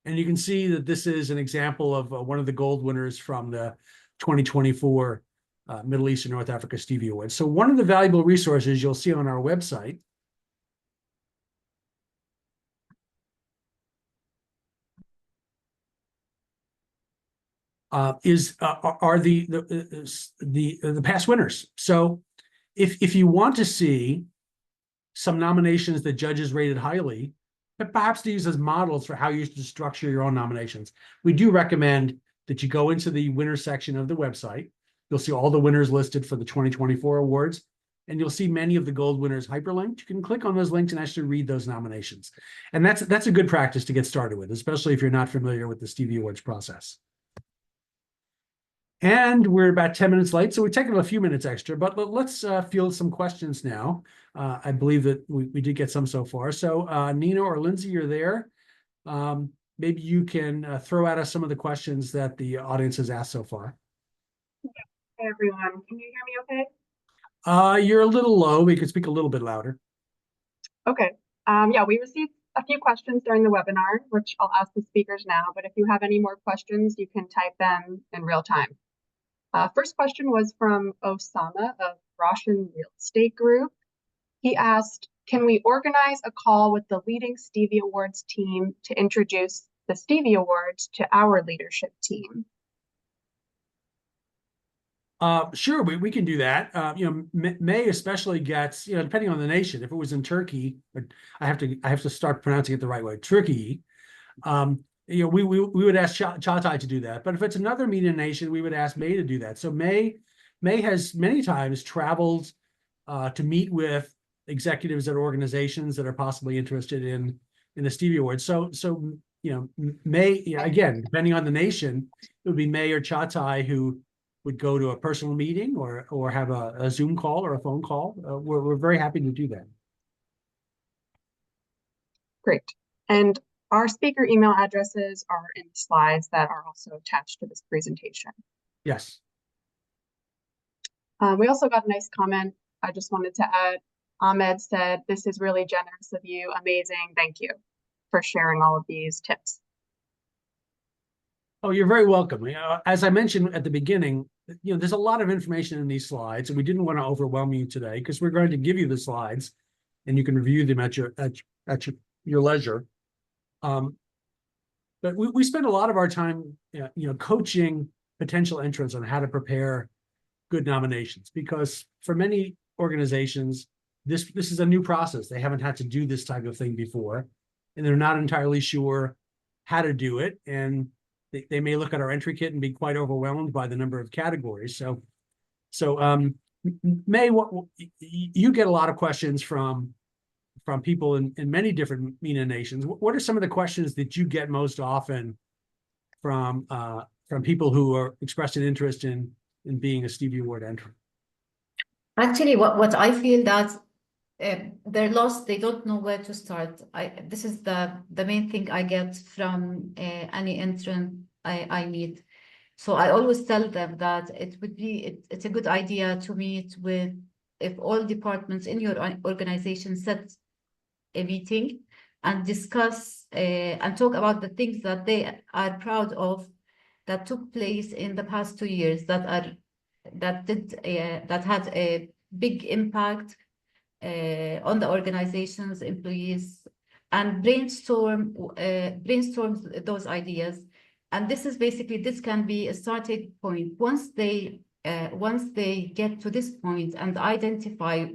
And you can see that this is an example of one of the Gold winners from the 2024 Middle East and North Africa Stevie Awards. So one of the valuable resources you'll see on our website are the past winners. So if you want to see some nominations that judges rated highly, but perhaps to use as models for how you should structure your own nominations, we do recommend that you go into the winner section of the website. You'll see all the winners listed for the 2024 awards, and you'll see many of the Gold winners hyperlinked. You can click on those links and actually read those nominations. And that's a good practice to get started with, especially if you're not familiar with the Stevie Awards process. And we're about 10 minutes late, so we're taking a few minutes extra, but let's field some questions now. I believe that we did get some so far. So Nina or Lindsay, you're there. Maybe you can throw at us some of the questions that the audience has asked so far. Hey everyone, can you hear me okay? You're a little low. We could speak a little bit louder. Okay. Yeah, we received a few questions during the webinar, which I'll ask the speakers now, but if you have any more questions, you can type them in real time. First question was from Osama of Roshan Real Estate Group. He asked, can we organize a call with the leading Stevie Awards team to introduce the Stevie Awards to our leadership team? Sure, we can do that. May especially gets, depending on the nation. If it was in Turkey, I have to start pronouncing it the right way. Turkey. We would ask Çağatay to do that. But if it's another MENA nation, we would ask May to do that. So May has many times traveled to meet with executives at organizations that are possibly interested in the Stevie Awards. So again, depending on the nation, it would be May or Chatai who would go to a personal meeting or have a Zoom call or a phone call. We're very happy to do that. Great. And our speaker email addresses are in the slides that are also attached to this presentation. Yes. We also got a nice comment. I just wanted to add, Ahmed said, "This is really generous of you. Amazing. Thank you for sharing all of these tips." Oh, you're very welcome. As I mentioned at the beginning, there's a lot of information in these slides, and we didn't want to overwhelm you today because we're going to give you the slides, and you can review them at your leisure. But we spend a lot of our time, coaching potential entrants on how to prepare good nominations, because for many organizations, this is a new process. They haven't had to do this type of thing before, and they're not entirely sure how to do it. And they may look at our entry kit and be quite overwhelmed by the number of categories. So May, you get a lot of questions from people in many different MENA nations. What are some of the questions that you get most often from people who are expressed an interest in being a Stevie Award entrant? Actually, what I feel that they're lost. They don't know where to start. This is the main thing I get from any entrant I meet. So I always tell them that it's a good idea to meet with, if all departments in your organization set a meeting and discuss and talk about the things that they are proud of that took place in the past 2 years that had a big impact on the organization's employees, and brainstorm those ideas. And this can be a starting point. Once they get to this point and identify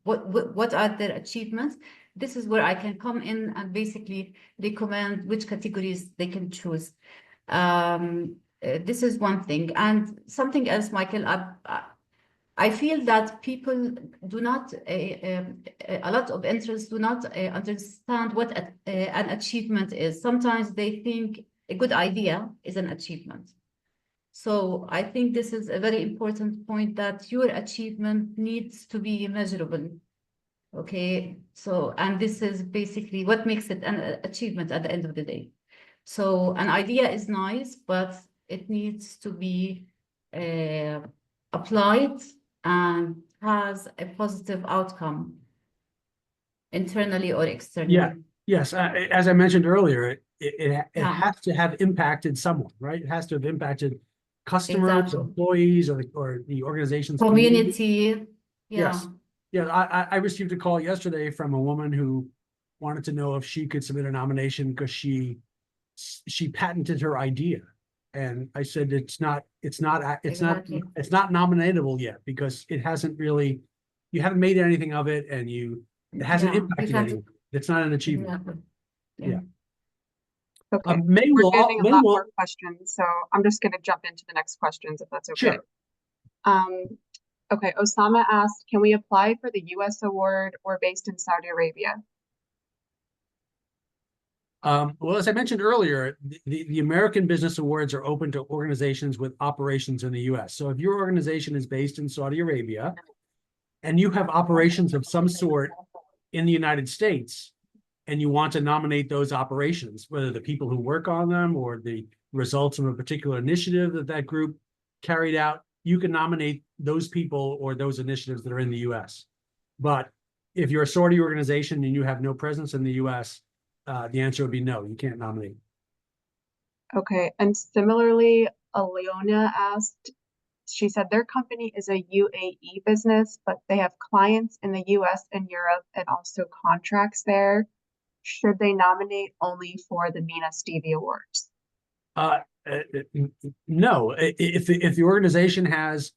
what are their achievements, this is where I can come in and basically recommend which categories they can choose. This is one thing. And something else, Michael, I feel that people do not, a lot of entrants do not understand what an achievement is. Sometimes they think a good idea is an achievement. So I think this is a very important point, that your achievement needs to be measurable. Okay, so, and this is basically what makes it an achievement at the end of the day. So an idea is nice, but it needs to be applied and has a positive outcome internally or externally. Yeah. Yes. As I mentioned earlier, it has to have impacted someone, right? It has to have impacted customers, Exactly. employees, or the organization's Community. Yes. Yeah. I received a call yesterday from a woman who wanted to know if she could submit a nomination because she patented her idea. And I said, it's not nominatable yet, because it hasn't really, you haven't made anything of it, and it hasn't impacted anything. It's not an achievement. Exactly. Okay. We're getting a lot more questions, so I'm just going to jump into the next questions if that's okay. Sure. Okay, Osama asked, can we apply for the US award? We're based in Saudi Arabia. Well, as I mentioned earlier, the American Business Awards are open to organizations with operations in the US. So if your organization is based in Saudi Arabia and you have operations of some sort in the United States, and you want to nominate those operations, whether the people who work on them or the results of a particular initiative that group carried out, you can nominate those people or those initiatives that are in the US. But if you're a Saudi organization and you have no presence in the US, the answer would be no, you can't nominate. Okay, and similarly, Aleona asked, she said their company is a UAE business, but they have clients in the US and Europe and also contracts there. Should they nominate only for the MENA Stevie Awards? No, if the organization has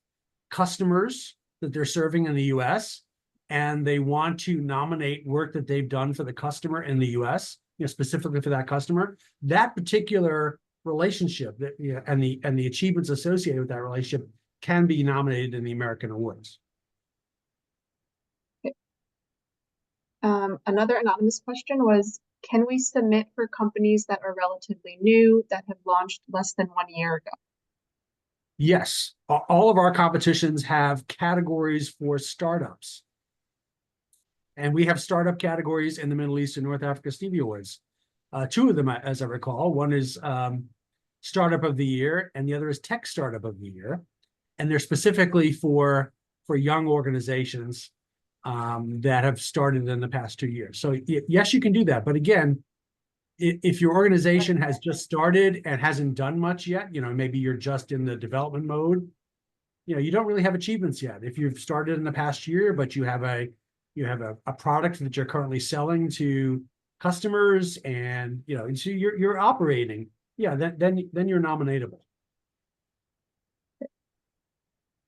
customers that they're serving in the US and they want to nominate work that they've done for the customer in the US, specifically for that customer, that particular relationship and the achievements associated with that relationship can be nominated in the American awards. Another anonymous question was, can we submit for companies that are relatively new that have launched less than 1 year ago? Yes, all of our competitions have categories for startups. And we have startup categories in the Middle East and North Africa Stevie Awards. Two of them, as I recall. One is Startup of the Year, and the other is Tech Startup of the Year. And they're specifically for young organizations that have started in the past 2 years. So yes, you can do that. But again, if your organization has just started and hasn't done much yet, maybe you're just in the development mode, you don't really have achievements yet. If you've started in the past year, but you have a product that you're currently selling to customers, and so you're operating, then you're nominatable.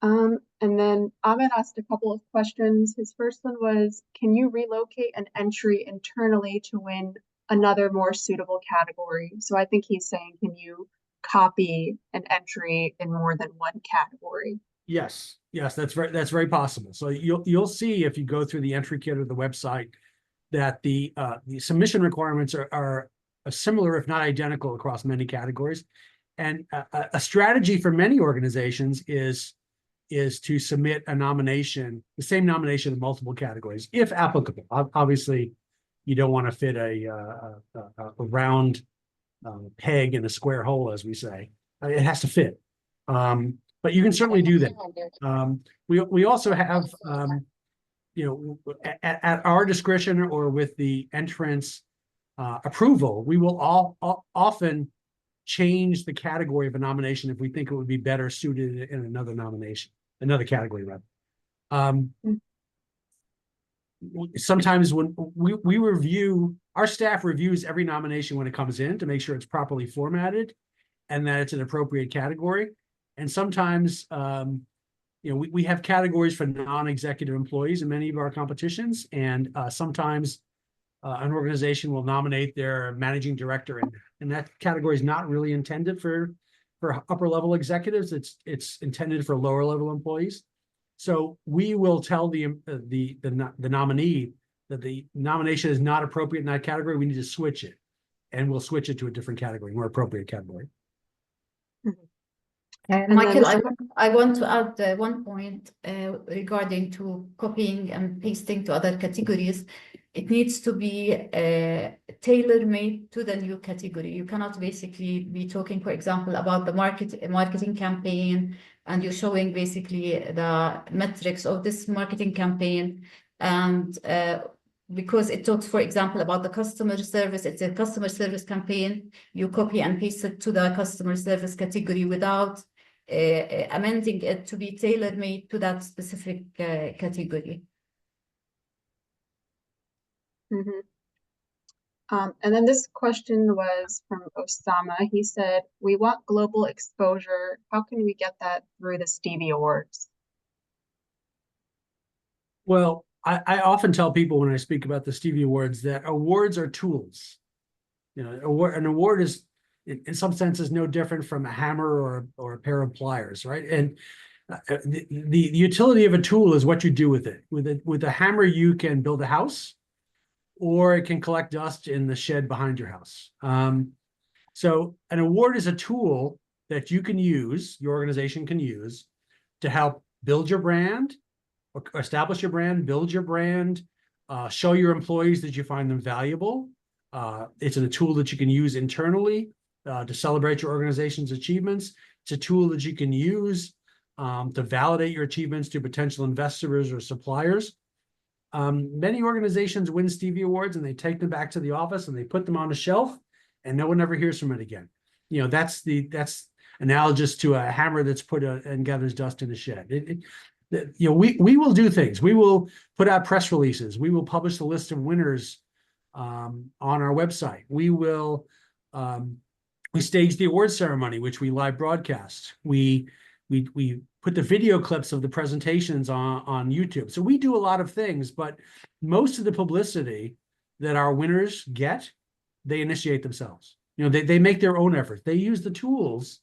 And then Ahmed asked a couple of questions. His first one was, can you relocate an entry internally to win another more suitable category? So I think he's saying, can you copy an entry in more than one category? Yes, that's very possible. So you'll see if you go through the entry kit of the website that the submission requirements are similar, if not identical, across many categories. And a strategy for many organizations is to submit the same nomination in multiple categories, if applicable. Obviously, you don't want to fit a round peg in a square hole, as we say. It has to fit. But you can certainly do that. We also have, at our discretion or with the entrants' approval, we will often change the category of a nomination if we think it would be better suited in another category rather. Sometimes when we review, our staff reviews every nomination when it comes in to make sure it's properly formatted and that it's an appropriate category. And sometimes, we have categories for non-executive employees in many of our competitions. And sometimes an organization will nominate their managing director, and that category is not really intended for upper level executives. It's intended for lower level employees. So we will tell the nominee that the nomination is not appropriate in that category. We need to switch it, and we'll switch it to a different category, more appropriate category. Michael, I want to add one point regarding to copying and pasting to other categories. It needs to be tailor-made to the new category. You cannot basically be talking, for example, about the marketing campaign, and you're showing basically the metrics of this marketing campaign. And because it talks, for example, about the customer service, it's a customer service campaign, you copy and paste it to the customer service category without amending it to be tailor-made to that specific category. And then this question was from Osama. He said, we want global exposure. How can we get that through the Stevie Awards? Well, I often tell people when I speak about the Stevie Awards that awards are tools. An award is, in some senses, no different from a hammer or a pair of pliers, right? And the utility of a tool is what you do with it. With a hammer, you can build a house, or it can collect dust in the shed behind your house. So an award is a tool that you can use, your organization can use, to help build your brand, or establish your brand, build your brand, show your employees that you find them valuable. It's a tool that you can use internally to celebrate your organization's achievements. It's a tool that you can use to validate your achievements to potential investors or suppliers. Many organizations win Stevie Awards and they take them back to the office and they put them on a shelf and no one ever hears from it again. That's analogous to a hammer that's put and gathers dust in a shed. We will do things. We will put out press releases. We will publish the list of winners on our website. We stage the award ceremony, which we live broadcast. We put the video clips of the presentations on YouTube. So we do a lot of things, but most of the publicity that our winners get, they initiate themselves. They make their own efforts. They use the tools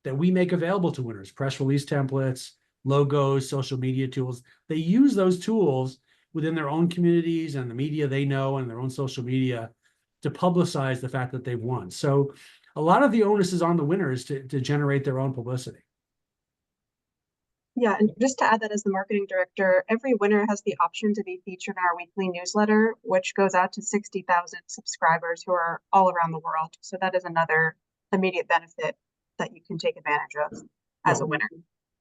that we make available to winners, press release templates, logos, social media tools. They use those tools within their own communities and the media they know and their own social media to publicize the fact that they've won. So a lot of the onus is on the winners to generate their own publicity. Yeah, and just to add that as the marketing director, every winner has the option to be featured in our weekly newsletter, which goes out to 60,000 subscribers who are all around the world. So that is another immediate benefit that you can take advantage of as a winner.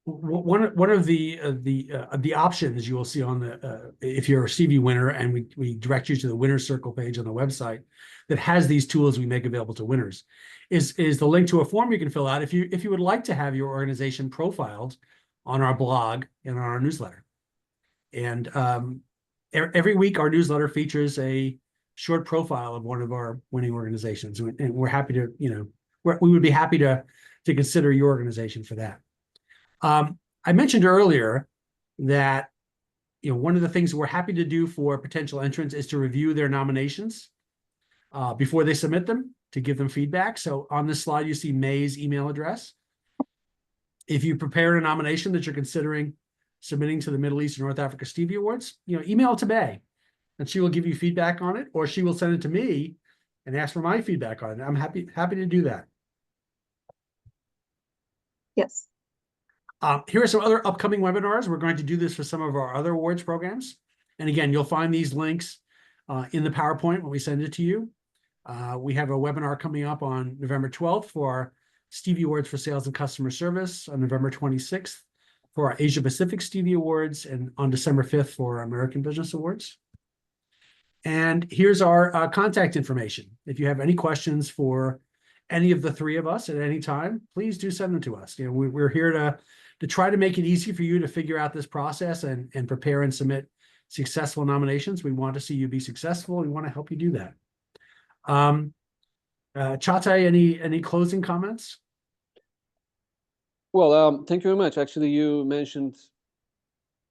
One of the options you will see on the if you're a Stevie winner, and we direct you to the winner circle page on the website that has these tools we make available to winners, is the link to a form you can fill out if you would like to have your organization profiled on our blog and on our newsletter. And every week our newsletter features a short profile of one of our winning organizations, and we're happy to, we would be happy to consider your organization for that. I mentioned earlier that one of the things we're happy to do for potential entrants is to review their nominations before they submit them, to give them feedback. So on this slide you see May's email address. If you prepare a nomination that you're considering submitting to the Middle East and North Africa Stevie Awards, email it to May, and she will give you feedback on it, or she will send it to me and ask for my feedback on it. I'm happy to do that. Yes. Here are some other upcoming webinars. We're going to do this for some of our other awards programs. And again, you'll find these links in the PowerPoint when we send it to you. We have a webinar coming up on November 12th for our Stevie Awards for Sales and Customer Service, on November 26th for our Asia Pacific Stevie Awards, and on December 5th for our American Business Awards. And here's our contact information. If you have any questions for any of the three of us at any time, please do send them to us. We're here to try to make it easy for you to figure out this process and prepare and submit successful nominations. We want to see you be successful. We want to help you do that. Çağatay, any closing comments? Well, thank you very much. Actually, you mentioned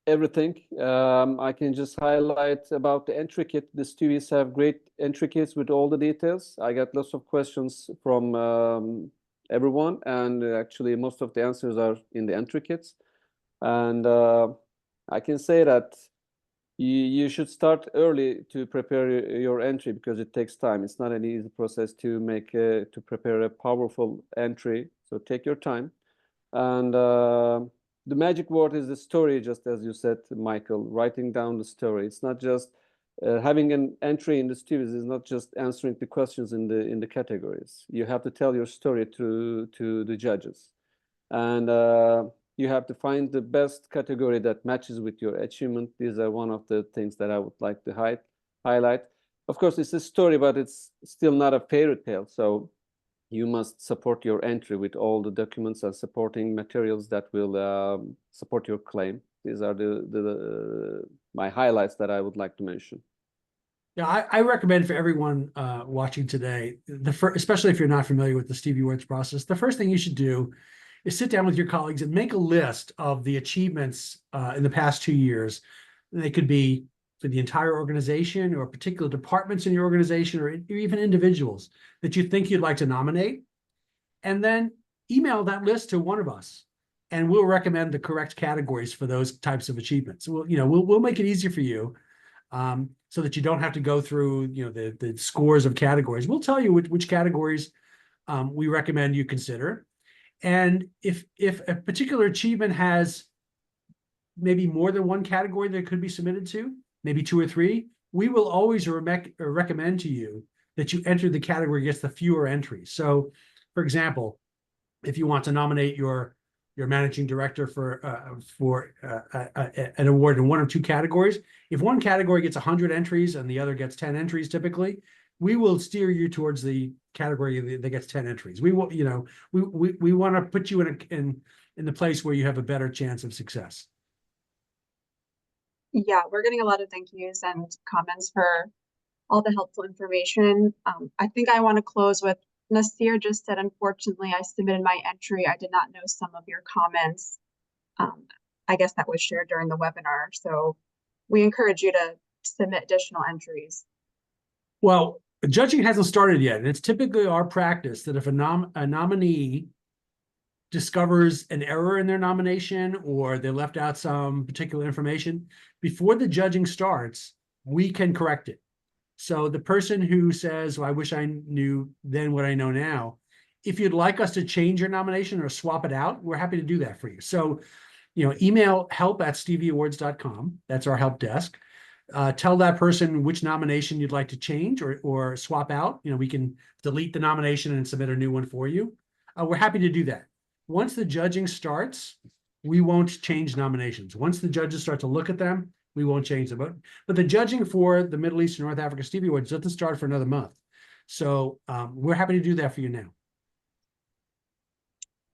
everything. I can just highlight about the entry kit. The Stevies have great entry kits with all the details. I got lots of questions from everyone, and actually most of the answers are in the entry kits. And I can say that you should start early to prepare your entry, because it takes time. It's not an easy process to prepare a powerful entry. So take your time. And the magic word is the story, just as you said, Michael, writing down the story. It's not just having an entry in the Stevies is not just answering the questions in the categories. You have to tell your story to the judges. And you have to find the best category that matches with your achievement. These are one of the things that I would like to highlight. Of course, it's a story, but it's still not a fairy tale. So you must support your entry with all the documents and supporting materials that will support your claim. These are my highlights that I would like to mention. Yeah, I recommend for everyone watching today, especially if you're not familiar with the Stevie Awards process, the first thing you should do is sit down with your colleagues and make a list of the achievements in the past 2 years. They could be for the entire organization, or particular departments in your organization, or even individuals that you think you'd like to nominate. And then email that list to one of us, and we'll recommend the correct categories for those types of achievements. We'll make it easier for you, so that you don't have to go through the scores of categories. We'll tell you which categories we recommend you consider. And if a particular achievement has maybe more than one category that could be submitted to, maybe 2 or 3, we will always recommend to you that you enter the category gets the fewer entries. So, for example, if you want to nominate your managing director for an award in 1 or 2 categories, if one category gets 100 entries and the other gets 10 entries, typically, we will steer you towards the category that gets 10 entries. We will, we want to put you in the place where you have a better chance of success. Yeah, we're getting a lot of thank yous and comments for all the helpful information. I think I want to close with Nasir just said, unfortunately, I submitted my entry. I did not know some of your comments. I guess that was shared during the webinar. So we encourage you to submit additional entries. Well, judging hasn't started yet. And it's typically our practice that if a nominee discovers an error in their nomination or they left out some particular information, before the judging starts, we can correct it. So the person who says, well, I wish I knew then what I know now, if you'd like us to change your nomination or swap it out, we're happy to do that for you. So, email help@stevieawards.com. That's our help desk. Tell that person which nomination you'd like to change or swap out. We can delete the nomination and submit a new one for you. We're happy to do that. Once the judging starts, we won't change nominations. Once the judges start to look at them, we won't change them. But the judging for the Middle East and North Africa Stevie Awards doesn't start for another month. So we're happy to do that for you now.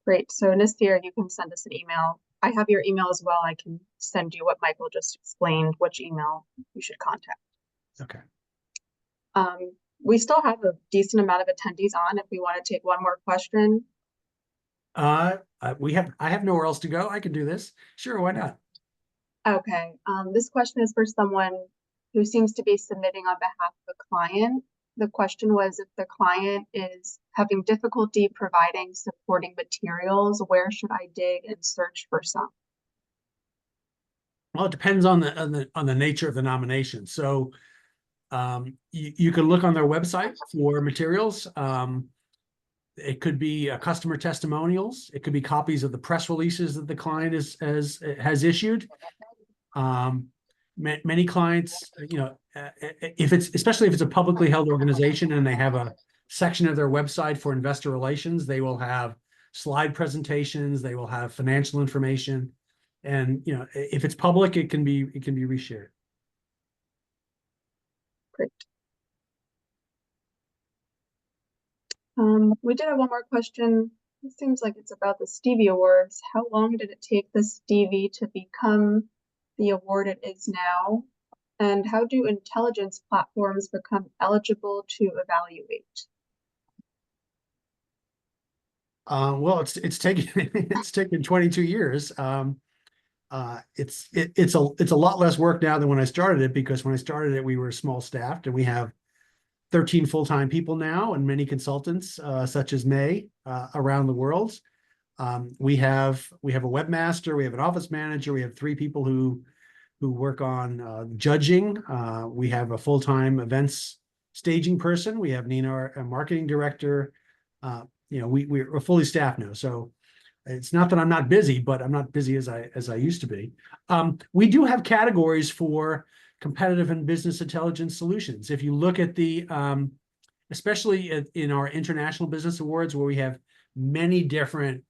Great. So Nasir, you can send us an email. I have your email as well. I can send you what Michael just explained, which email you should contact. Okay. We still have a decent amount of attendees on if we want to take one more question. I have nowhere else to go. I can do this. Sure, why not? Okay. This question is for someone who seems to be submitting on behalf of a client. The question was, if the client is having difficulty providing supporting materials, where should I dig and search for some? Well, it depends on the nature of the nomination. So you can look on their website for materials. It could be customer testimonials. It could be copies of the press releases that the client has issued. Many clients, especially if it's a publicly held organization and they have a section of their website for investor relations, they will have slide presentations, they will have financial information, and if it's public, it can be reshared. Great. We did have one more question. It seems like it's about the Stevie Awards. How long did it take the Stevie to become the award it is now? And how do intelligence platforms become eligible to evaluate? Well, it's taken 22 years. It's a lot less work now than when I started it, because when I started it, we were small staffed, and we have 13 full-time people now and many consultants, such as May, around the world. We have a webmaster, we have an office manager, we have 3 people who work on judging. We have a full-time events staging person. We have Nina, a marketing director. We're fully staffed now. So it's not that I'm not busy, but I'm not busy as I used to be. We do have categories for competitive and business intelligence solutions. If you look at especially in our international business awards, where we have many different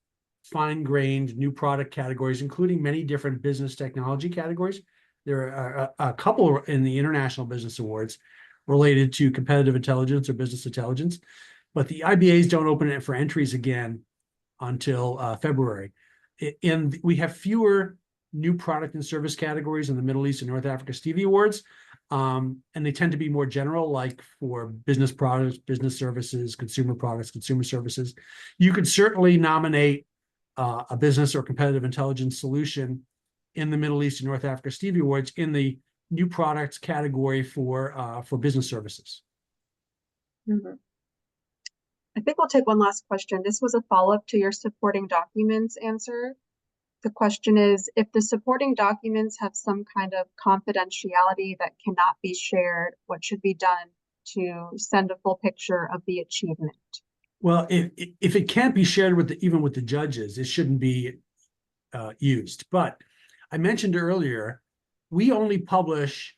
fine-grained new product categories, including many different business technology categories. There are a couple in the international business awards related to competitive intelligence or business intelligence, but the IBAs don't open it for entries again until February. We have fewer new product and service categories in the Middle East and North Africa Stevie Awards, and they tend to be more general, like for business products, business services, consumer products, consumer services. You could certainly nominate a business or competitive intelligence solution in the Middle East and North Africa Stevie Awards in the new products category for business services. Mm-hmm. I think we'll take one last question. This was a follow-up to your supporting documents answer. The question is, if the supporting documents have some kind of confidentiality that cannot be shared, what should be done to send a full picture of the achievement? Well, if it can't be shared even with the judges, it shouldn't be used. But I mentioned earlier, we only publish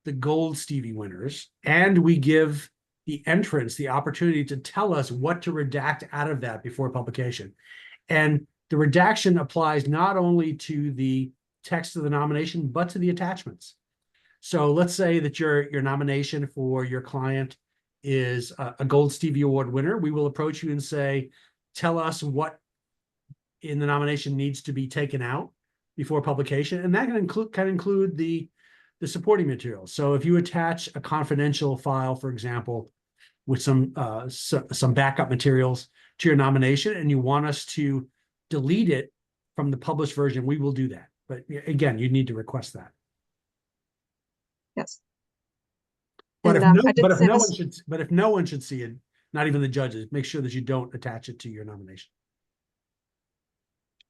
the gold Stevie winners, and we give the entrants the opportunity to tell us what to redact out of that before publication. And the redaction applies not only to the text of the nomination, but to the attachments. So let's say that your nomination for your client is a Gold Stevie Award winner. We will approach you and say, tell us what in the nomination needs to be taken out before publication. And that can include the supporting materials. So if you attach a confidential file, for example, with some backup materials to your nomination, and you want us to delete it from the published version, we will do that. But again, you need to request that. Yes. But And, if no one should see it, not even the judges, make sure that you don't attach it to your nomination.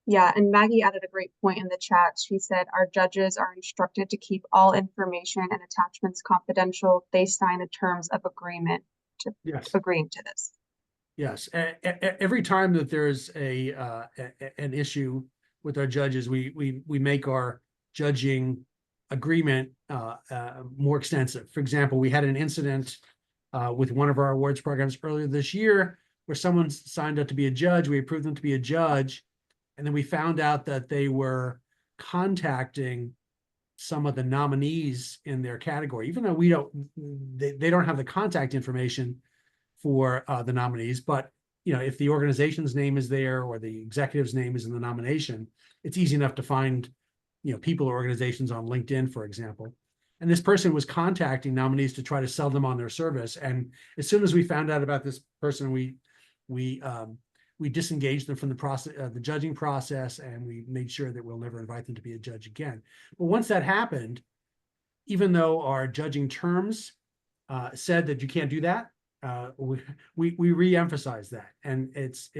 Yeah, and Maggie added a great point in the chat. She said, our judges are instructed to keep all information and attachments confidential. They sign the terms of agreement to Yes. agreeing to this. Yes, every time that there's an issue with our judges, we make our judging agreement more extensive. For example, we had an incident with one of our awards programs earlier this year where someone signed up to be a judge. We approved them to be a judge, and then we found out that they were contacting some of the nominees in their category, even though they don't have the contact information for the nominees. But if the organization's name is there or the executive's name is in the nomination, it's easy enough to find people or organizations on LinkedIn, for example. And this person was contacting nominees to try to sell them on their service. And as soon as we found out about this person, we disengaged them from the process, the judging process, and we made sure that we'll never invite them to be a judge again. But once that happened, even though our judging terms said that you can't do that, we re-emphasize that, and it's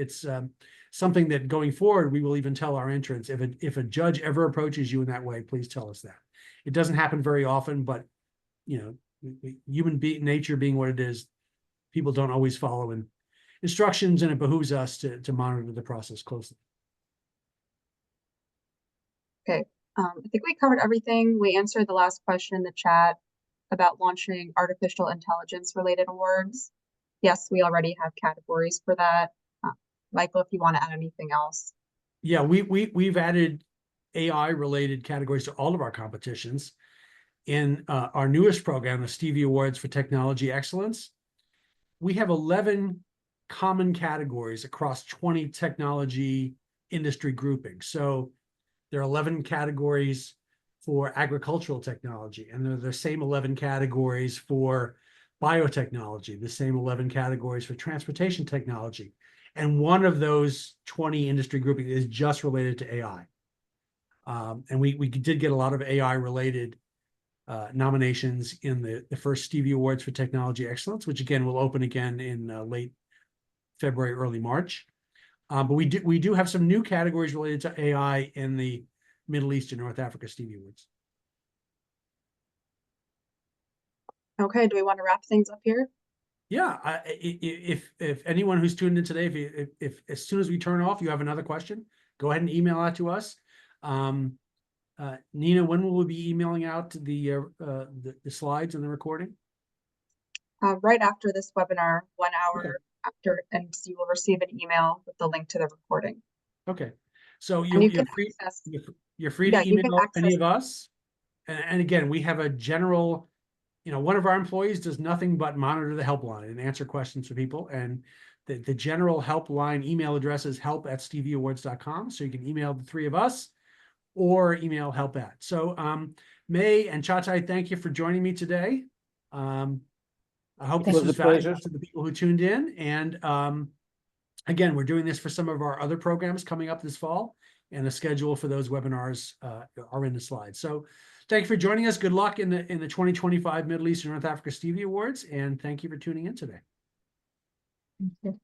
something that going forward we will even tell our entrants, if a judge ever approaches you in that way, please tell us that. It doesn't happen very often, but human nature being what it is, people don't always follow instructions, and it behooves us to monitor the process closely. Okay, I think we covered everything. We answered the last question in the chat about launching artificial intelligence related awards. Yes, we already have categories for that. Michael, if you want to add anything else. Yeah, we've added AI related categories to all of our competitions. In our newest program, the Stevie Awards for Technology Excellence, we have 11 common categories across 20 technology industry groupings. So there are 11 categories for agricultural technology, and they're the same 11 categories for biotechnology, the same 11 categories for transportation technology. And one of those 20 industry groupings is just related to AI. And we did get a lot of AI related nominations in the first Stevie Awards for Technology Excellence, which again will open again in late February, early March. But we do have some new categories related to AI in the Middle East and North Africa Stevie Awards. Okay, do we want to wrap things up here? Yeah, if anyone who's tuned in today, if as soon as we turn off, you have another question, go ahead and email that to us. Nina, when will we be emailing out the slides and the recording? Right after this webinar, 1 hour after, and you will receive an email with the link to the recording. Okay, so you're free to email any of us. And again, we have a general, one of our employees does nothing but monitor the helpline and answer questions for people. And the general helpline email address is help@stevieawards.com. So you can email the three of us or email help at. So May and Chatai, thank you for joining me today. I hope this was valuable to the people who tuned in. And again, we're doing this for some of our other programs coming up this fall, and the schedule for those webinars are in the slides. So thank you for joining us. Good luck in the 2025 Middle East and North Africa Stevie Awards, and thank you for tuning in today. Thank you.